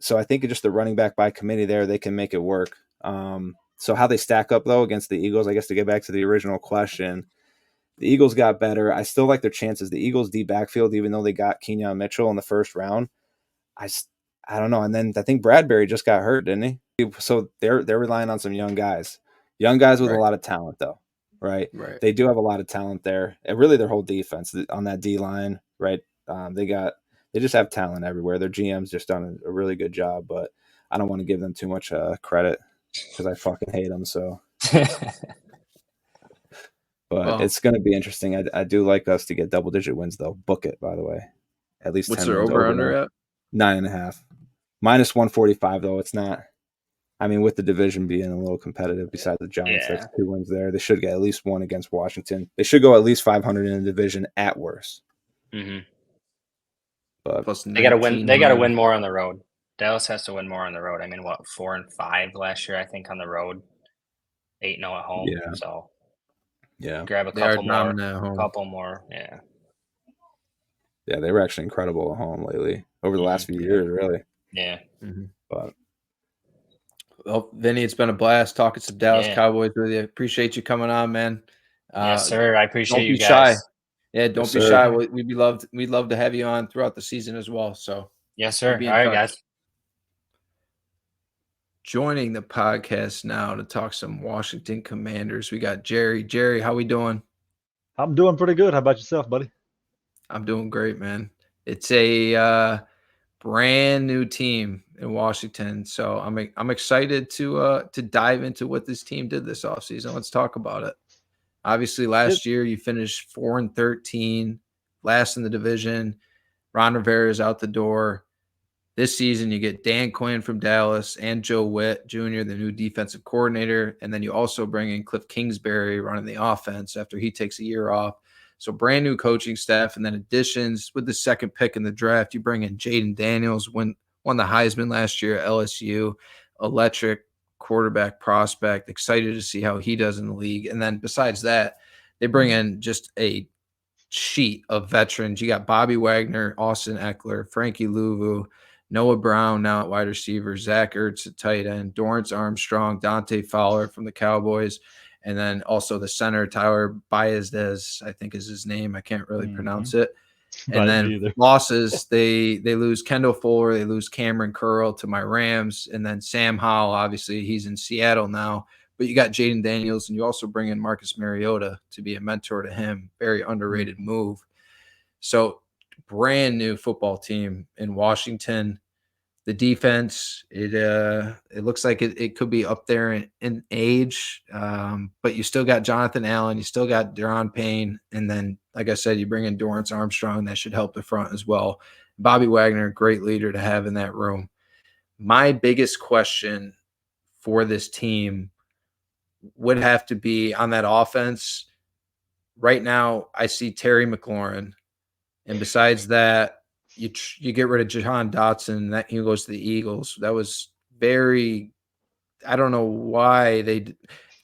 So I think just the running back by committee there, they can make it work. So how they stack up, though, against the Eagles, I guess to get back to the original question, the Eagles got better. I still like their chances. The Eagles D backfield, even though they got Kenyon Mitchell in the first round, I don't know. And then I think Bradbury just got hurt, didn't he? So they're relying on some young guys with a lot of talent, though. Right. They do have a lot of talent there. And really their whole defense on that D line, right? They just have talent everywhere. Their GM's just done a really good job, but I don't want to give them too much credit because I fucking hate them. So, but it's going to be interesting. I do like us to get double-digit wins, though. Book it, by the way. At least what's 10 their wins over-under at? 9.5. Minus 145, though. It's not. I mean, with the division being a little competitive, besides the Giants, that's 2 wins there. They should get at least 1 against Washington. They should go at least 500 in the division at worst. Mm-hmm. But they got to win. They got to win more on the road. Dallas has to win more on the road. I mean, what, 4-5 last year, I think, on the road, 8-0 at home. Yeah. So Yeah. grab a They are couple more, dominant at home. yeah. Yeah, they were actually incredible at home lately over the last few years, really. Yeah. But Well, Vinny, it's been a blast talking some Dallas Yeah. Cowboys with you. Appreciate you coming on, man. Yes, sir. I appreciate Don't you be shy. guys. Yeah, don't Yes, be sir. shy. We'd love to have you on throughout the season as well. So Yes, sir. we'll be All in right, touch. guys. Joining the podcast now to talk some Washington Commanders, we got Jerry. Jerry, how we doing? I'm doing pretty good. How about yourself, buddy? I'm doing great, man. It's a brand new team in Washington, so I'm excited to dive into what this team did this offseason. Let's talk about it. Obviously, last year you finished 4-13, last in the division. Ron Rivera is out the door. This season, you get Dan Quinn from Dallas and Joe Witt Jr., the new defensive coordinator. And then you also bring in Cliff Kingsbury running the offense after he takes a year off. So brand new coaching staff. And then additions with the second pick in the draft, you bring in Jaden Daniels, won the Heisman last year at LSU, electric quarterback prospect. Excited to see how he does in the league. And then besides that, they bring in just a sheet of veterans. You got Bobby Wagner, Austin Eckler, Frankie Louvu, Noah Brown now at wide receiver, Zach Ertz at tight end, Dorrance Armstrong, Dante Fowler from the Cowboys, and then also the center, Tyler Baez, I think is his name. I can't really pronounce it. And then losses, they lose Kendall Fuller, they lose Cameron Curl to my Rams, and then Sam Howell, obviously he's in Seattle now. But you got Jaden Daniels, and you also bring in Marcus Mariota to be a mentor to him. Very underrated move. So brand new football team in Washington. The defense, it looks like it could be up there in age, but you still got Jonathan Allen, you still got Deron Payne, and then, like I said, you bring in Dorrance Armstrong. That should help the front as well. Bobby Wagner, great leader to have in that room. My biggest question for this team would have to be on that offense. Right now, I see Terry McLaurin. And besides that, you get rid of Jahan Dotson, that he goes to the Eagles. That was very – I don't know why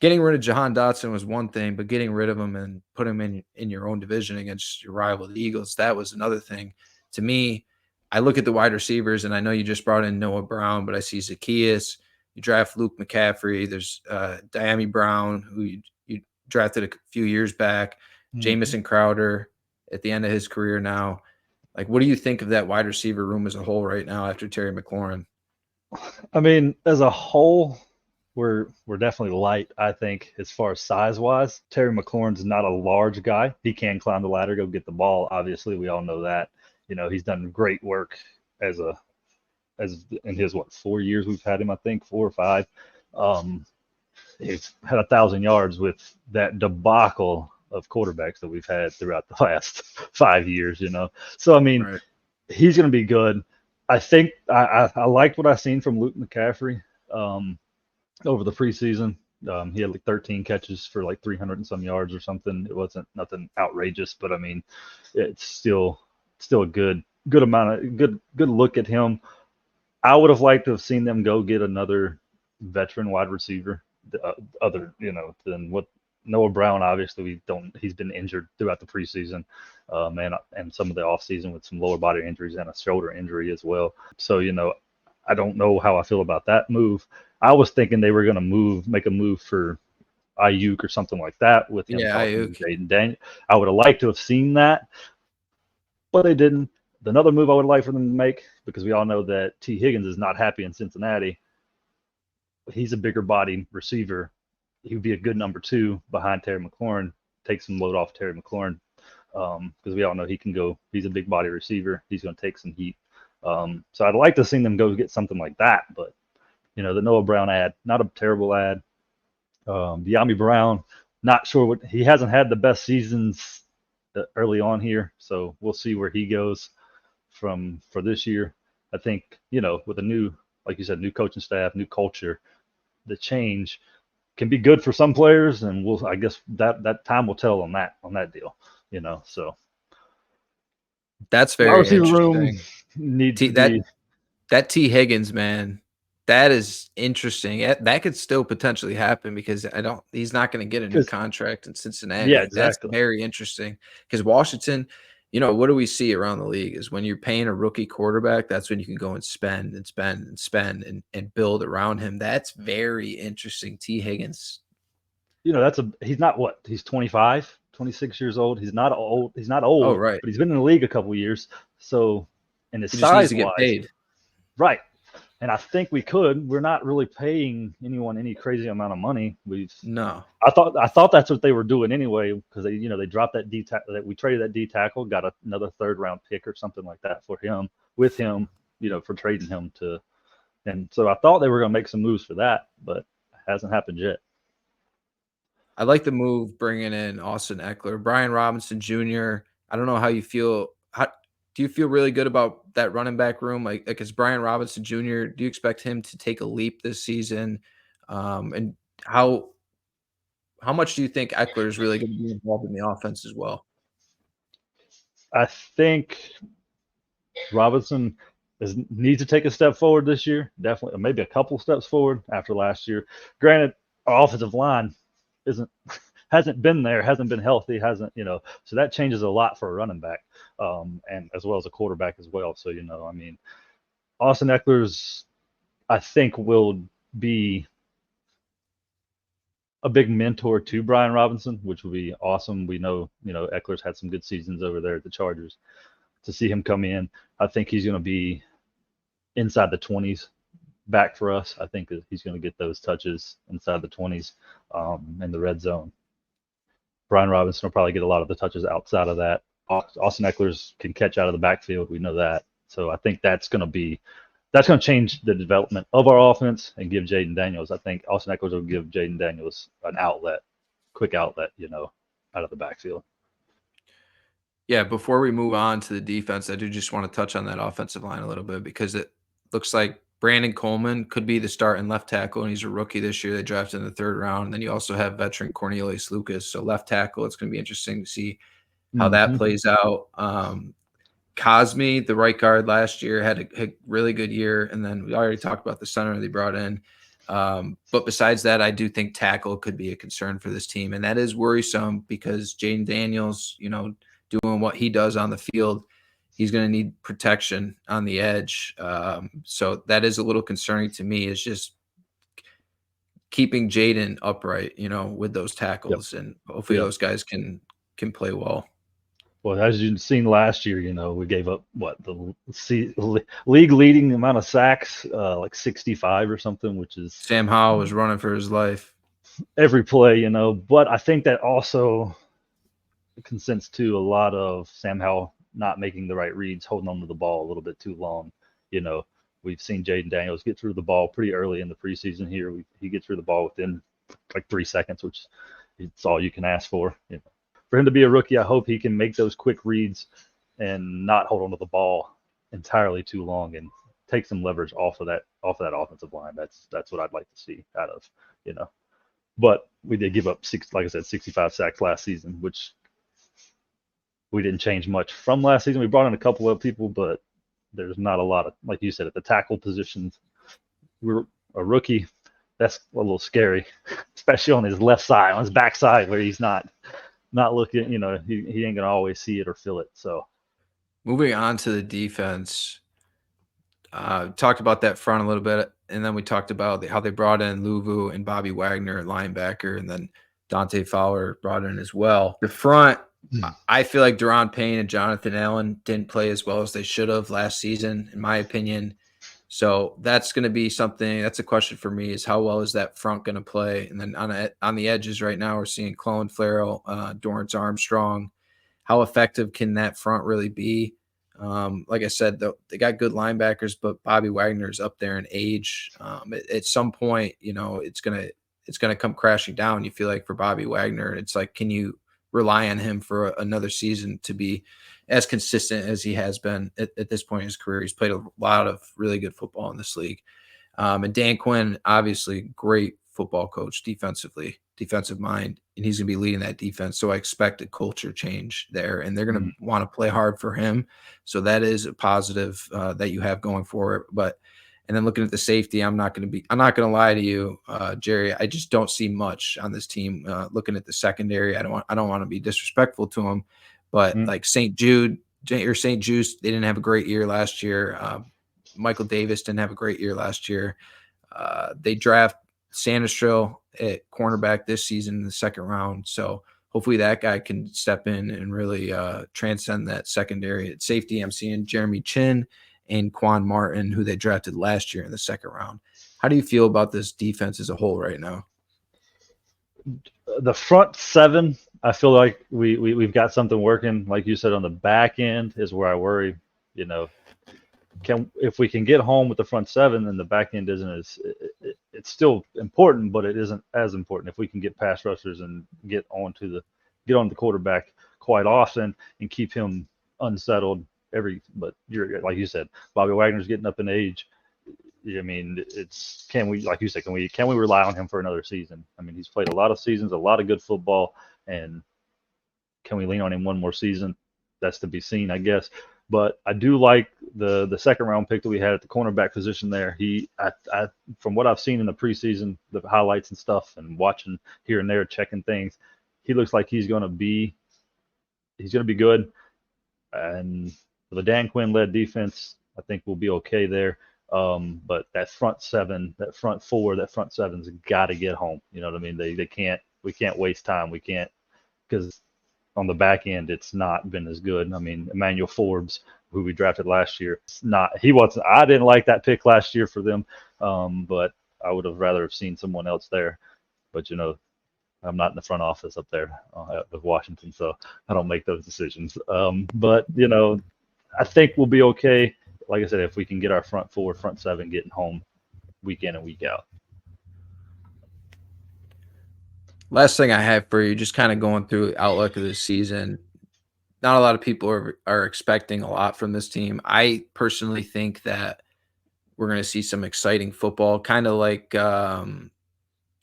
getting rid of Jahan Dotson was one thing, but getting rid of him and put him in your own division against your rival, the Eagles, that was another thing. To me, I look at the wide receivers, and I know you just brought in Noah Brown, but I see Zacchaeus. You draft Luke McCaffrey. There's Diami Brown, who you drafted a few years back. Jamison Crowder at the end of his career now. Like, what do you think of that wide receiver room as a whole right now after Terry McLaurin? I mean, as a whole, we're definitely light, I think, as far as size-wise. Terry McLaurin's not a large guy. He can climb the ladder, go get the ball. Obviously, we all know that. You know, he's done great work as in his 4 years we've had him, I think 4 or 5. He's had 1,000 yards with that debacle of quarterbacks that we've had throughout the last 5 years, you know. So I mean, He's going to be good. I think I liked what I seen from Luke McCaffrey over the preseason. He had like 13 catches for like 300 and some yards or something. It wasn't nothing outrageous, but I mean, it's still a good amount of good look at him. I would have liked to have seen them go get another veteran wide receiver, other, you know, than what Noah Brown. Obviously, he's been injured throughout the preseason, and some of the offseason with some lower body injuries and a shoulder injury as well. So, you know, I don't know how I feel about that move. I was thinking they were going to make a move for Ayuk or something like that with him talking to Jaden Daniels. I would have liked to have seen that, but they didn't. Another move I would like for them to make, because we all know that T. Higgins is not happy in Cincinnati. He's a bigger body receiver. He would be a good number 2 behind Terry McLaurin. Take some load off Terry McLaurin, because we all know he can go. He's a big body receiver. He's going to take some heat. So I'd like to see them go get something like that. But, you know, the Noah Brown ad, not a terrible ad. Diami Brown, not sure he hasn't had the best seasons early on here. So we'll see where he goes for this year. I think, you know, with a new, like you said, new coaching staff, new culture, the change can be good for some players, and I guess that time will tell on that deal, you know. So that's very interesting. Room needs to be That T. Higgins, man, that is interesting. That could still potentially happen because he's not going to get a new 'Cause contract in yeah, Cincinnati. That's exactly. very interesting because Washington, what do we see around the league is when you're paying a rookie quarterback, that's when you can go and spend and spend and spend and build around him. That's very interesting. T. Higgins. He's not what? He's 25, 26 years old. He's not old. He's not Oh, old, right. but he's been in the league a couple of years. So, and his He just needs size to get wise, paid. right. And I think we could. We're not really paying anyone any crazy amount of money. No. I thought that's what they were doing anyway, because they dropped that that we traded that D tackle, got another third round pick or something like that for him with him, for trading him to, and so I thought they were going to make some moves for that, but it hasn't happened yet. I like the move bringing in Austin Eckler, Brian Robinson Jr. I don't know how you feel. Do you feel really good about that running back room? Like is Brian Robinson Jr. Do you expect him to take a leap this season? And how much do you think Eckler is really going to be involved in the offense as well? I think Robinson needs to take a step forward this year. Definitely, maybe a couple steps forward after last year. Granted, our offensive line hasn't been there, hasn't been healthy, so that changes a lot for a running back, and as well as a quarterback as well. So Austin Eckler's, I think, will be a big mentor to Brian Robinson, which would be awesome. We know, Eckler's had some good seasons over there at the Chargers. To see him come in, I think he's going to be inside the 20s back for us. I think that he's going to get those touches inside the 20s in the red zone. Brian Robinson will probably get a lot of the touches outside of that. Austin Eckler's can catch out of the backfield. We know that. So I think that's going to change the development of our offense and give Jaden Daniels. I think Austin Eckler will give Jaden Daniels an quick outlet, out of the backfield. Yeah, before we move on to the defense, I do just want to touch on that offensive line a little bit because it looks like Brandon Coleman could be the starting left tackle, and he's a rookie this year. They drafted in the third round. And then you also have veteran Cornelius Lucas. So left tackle, it's going to be interesting to see how that plays out. Cosme, the right guard last year, had a really good year. And then we already talked about the center they brought in. But besides that, I do think tackle could be a concern for this team. And that is worrisome because Jaden Daniels, doing what he does on the field, he's going to need protection on the edge. So that is a little concerning to me, is just keeping Jaden upright, with those tackles. Yep. And hopefully those guys can play well. Well, as you've seen last year, we gave up the league leading amount of sacks, like 65 or something, which is Sam Howell was running for his life every play, But I think that also consents to a lot of Sam Howell not making the right reads, holding on to the ball a little bit too long. We've seen Jaden Daniels get through the ball pretty early in the preseason here. He gets through the ball within like 3 seconds, which it's all you can ask for. For him to be a rookie, I hope he can make those quick reads and not hold on to the ball entirely too long and take some leverage off of that offensive line. That's what I'd like to see out of, But we did give up 65 sacks last season, which we didn't change much from last season. We brought in a couple of people, but there's not a lot of, like you said, at the tackle positions. We're a rookie. That's a little scary, especially on his left side, on his back side, where he's not looking, he ain't gonna always see it or feel it. So moving on to the defense, talked about that front a little bit, and then we talked about how they brought in Luvu and Bobby Wagner, linebacker, and then Dante Fowler brought in as well. The front, I feel like Deron Payne and Jonathan Allen didn't play as well as they should have last season, in my opinion. So that's going to be something. That's a question for me: is how well is that front going to play? And then on the edges right now, we're seeing Clone Farrell, Dorrance Armstrong. How effective can that front really be? Like I said, they got good linebackers, but Bobby Wagner's up there in age. At some point, it's gonna come crashing down. You feel like for Bobby Wagner, it's like, can you rely on him for another season to be as consistent as he has been at this point in his career? He's played a lot of really good football in this league. And Dan Quinn, obviously great football coach defensively. defensive mind, and he's going to be leading that defense. So I expect a culture change there, and they're going to want to play hard for him. So that is a positive that you have going forward. But and then looking at the safety, I'm not going to lie to you, Jerry. I just don't see much on this team. Looking at the secondary, I don't want to be disrespectful to him, but like St. Jude or St. Juice, they didn't have a great year last year. Michael Davis didn't have a great year last year. They draft Sanistrell at cornerback this season in the second round. So hopefully that guy can step in and really transcend that secondary. At safety, I'm seeing Jeremy Chin and Quan Martin, who they drafted last year in the second round. How do you feel about this defense as a whole right now? The front seven, I feel like we've got something working. Like you said, on the back end is where I worry. You know, if we can get home with the front seven, then the back end isn't as it's still important, but it isn't as important. If we can get pass rushers and get on the quarterback quite often and keep him unsettled. But you're like you said, Bobby Wagner's getting up in age. I mean, can we rely on him for another season? I mean, he's played a lot of seasons, a lot of good football, and can we lean on him one more season? That's to be seen, I guess. But I do like the second round pick that we had at the cornerback position there. I from what I've seen in the preseason, the highlights and stuff, and watching here and there, checking things, he looks like he's going to be good. And the Dan Quinn led defense, I think we'll be okay there. But that front seven, that front four, that front seven's got to get home. You know what I mean? We can't waste time. We can't, because on the back end, it's not been as good. I mean, Emmanuel Forbes, who we drafted last year, I didn't like that pick last year for them. But I would have rather have seen someone else there. But, you know, I'm not in the front office up there with Washington, so I don't make those decisions. But, you know, I think we'll be okay. Like I said, if we can get our front four, front seven getting home week in and week out. Last thing I have for you, just kind of going through the outlook of this season. Not a lot of people are expecting a lot from this team. I personally think that we're going to see some exciting football, kind of like that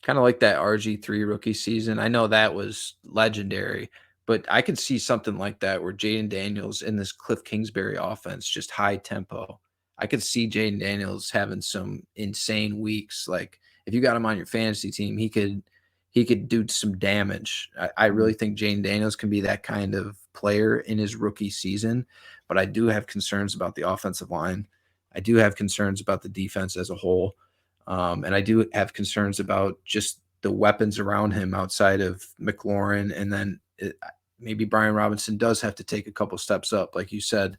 RG3 rookie season. I know that was legendary, but I could see something like that where Jaden Daniels in this Cliff Kingsbury offense, just high tempo. I could see Jaden Daniels having some insane weeks. Like if you got him on your fantasy team, he could do some damage. I really think Jaden Daniels can be that kind of player in his rookie season, but I do have concerns about the offensive line. I do have concerns about the defense as a whole. And I do have concerns about just the weapons around him outside of McLaurin. And then maybe Brian Robinson does have to take a couple steps up, like you said,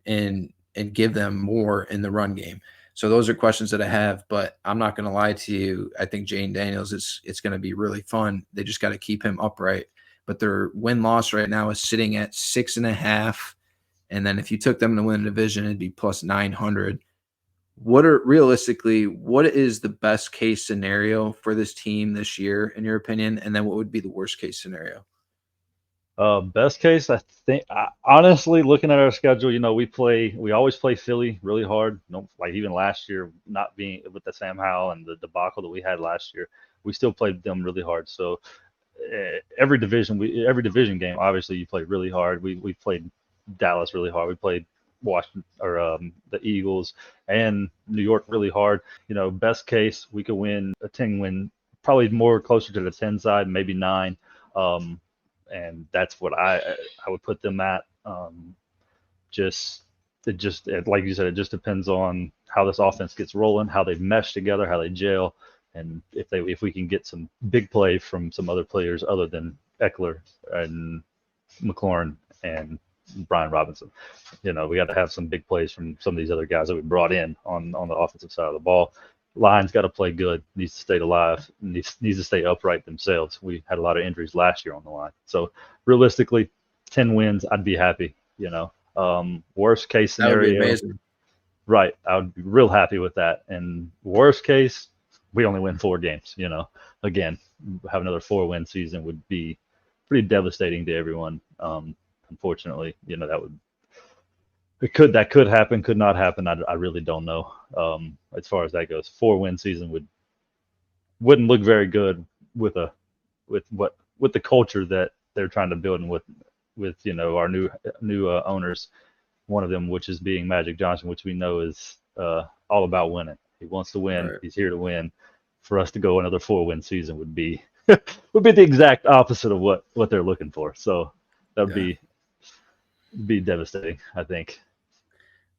and give them more in the run game. So those are questions that I have, but I'm not going to lie to you. I think Jaden Daniels it's going to be really fun. They just got to keep him upright. But their win-loss right now is sitting at 6.5. And then if you took them to win the division, it'd be plus 900. What is the best case scenario for this team this year, in your opinion? And then what would be the worst case scenario? Best case, I think, honestly, looking at our schedule, you know, we always play Philly really hard. You know, like even last year, not being with the Sam Howell and the debacle that we had last year, we still played them really hard. So every division game, obviously, you play really hard. We played Dallas really hard. We played Washington or the Eagles and New York really hard. You know, best case, we could win a 10 win, probably more closer to the 10 side, maybe 9. And that's what I would put them at. Like you said, it just depends on how this offense gets rolling, how they mesh together, how they gel, and if we can get some big play from some other players other than Eckler and McLaurin and Brian Robinson. You know, we got to have some big plays from some of these other guys that we brought in on the offensive side of the ball. Line's got to play good, needs to stay alive, needs to stay upright themselves. We had a lot of injuries last year on the line. So realistically, 10 wins, I'd be happy, you know. Worst case scenario. That would be amazing. Right. I would be real happy with that. And worst case, we only win 4 games, you know. Again, have another 4-win season would be pretty devastating to everyone. Unfortunately, you know, that could happen, could not happen. I really don't know. As far as that goes, 4-win season wouldn't look very good with a with the culture that they're trying to build, and with our new owners. One of them, which is being Magic Johnson, which we know is all about winning. He wants to win. Right. He's here to win. For us to go another 4-win season would be the exact opposite of what they're looking for. So that would be devastating, I think.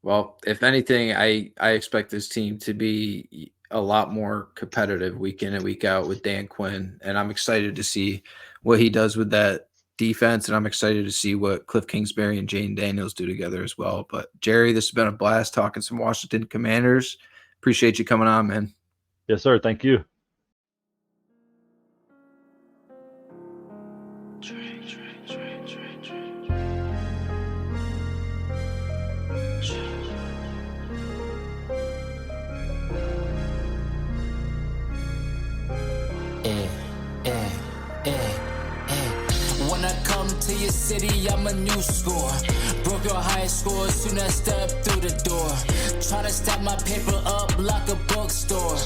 Well, if anything, I expect this team to be a lot more competitive week in and week out with Dan Quinn, and I'm excited to see what he does with that defense, and I'm excited to see what Cliff Kingsbury and Jane Daniels do together as well. But Jerry, this has been a blast talking some Washington Commanders. Appreciate you coming on, man. Yes, sir. Thank you. When I come to your city, I'm a new score. Broke your high score soon as I step through the door. Try to stack my paper up like a bookstore.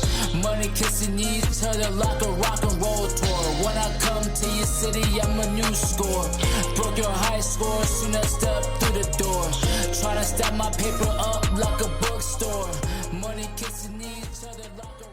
Money kissing each other like a rock and roll tour. When I come to your city, I'm a new score. Broke your high score soon as I step through the door. Try to stack my paper up like a bookstore. Money kissing each other like a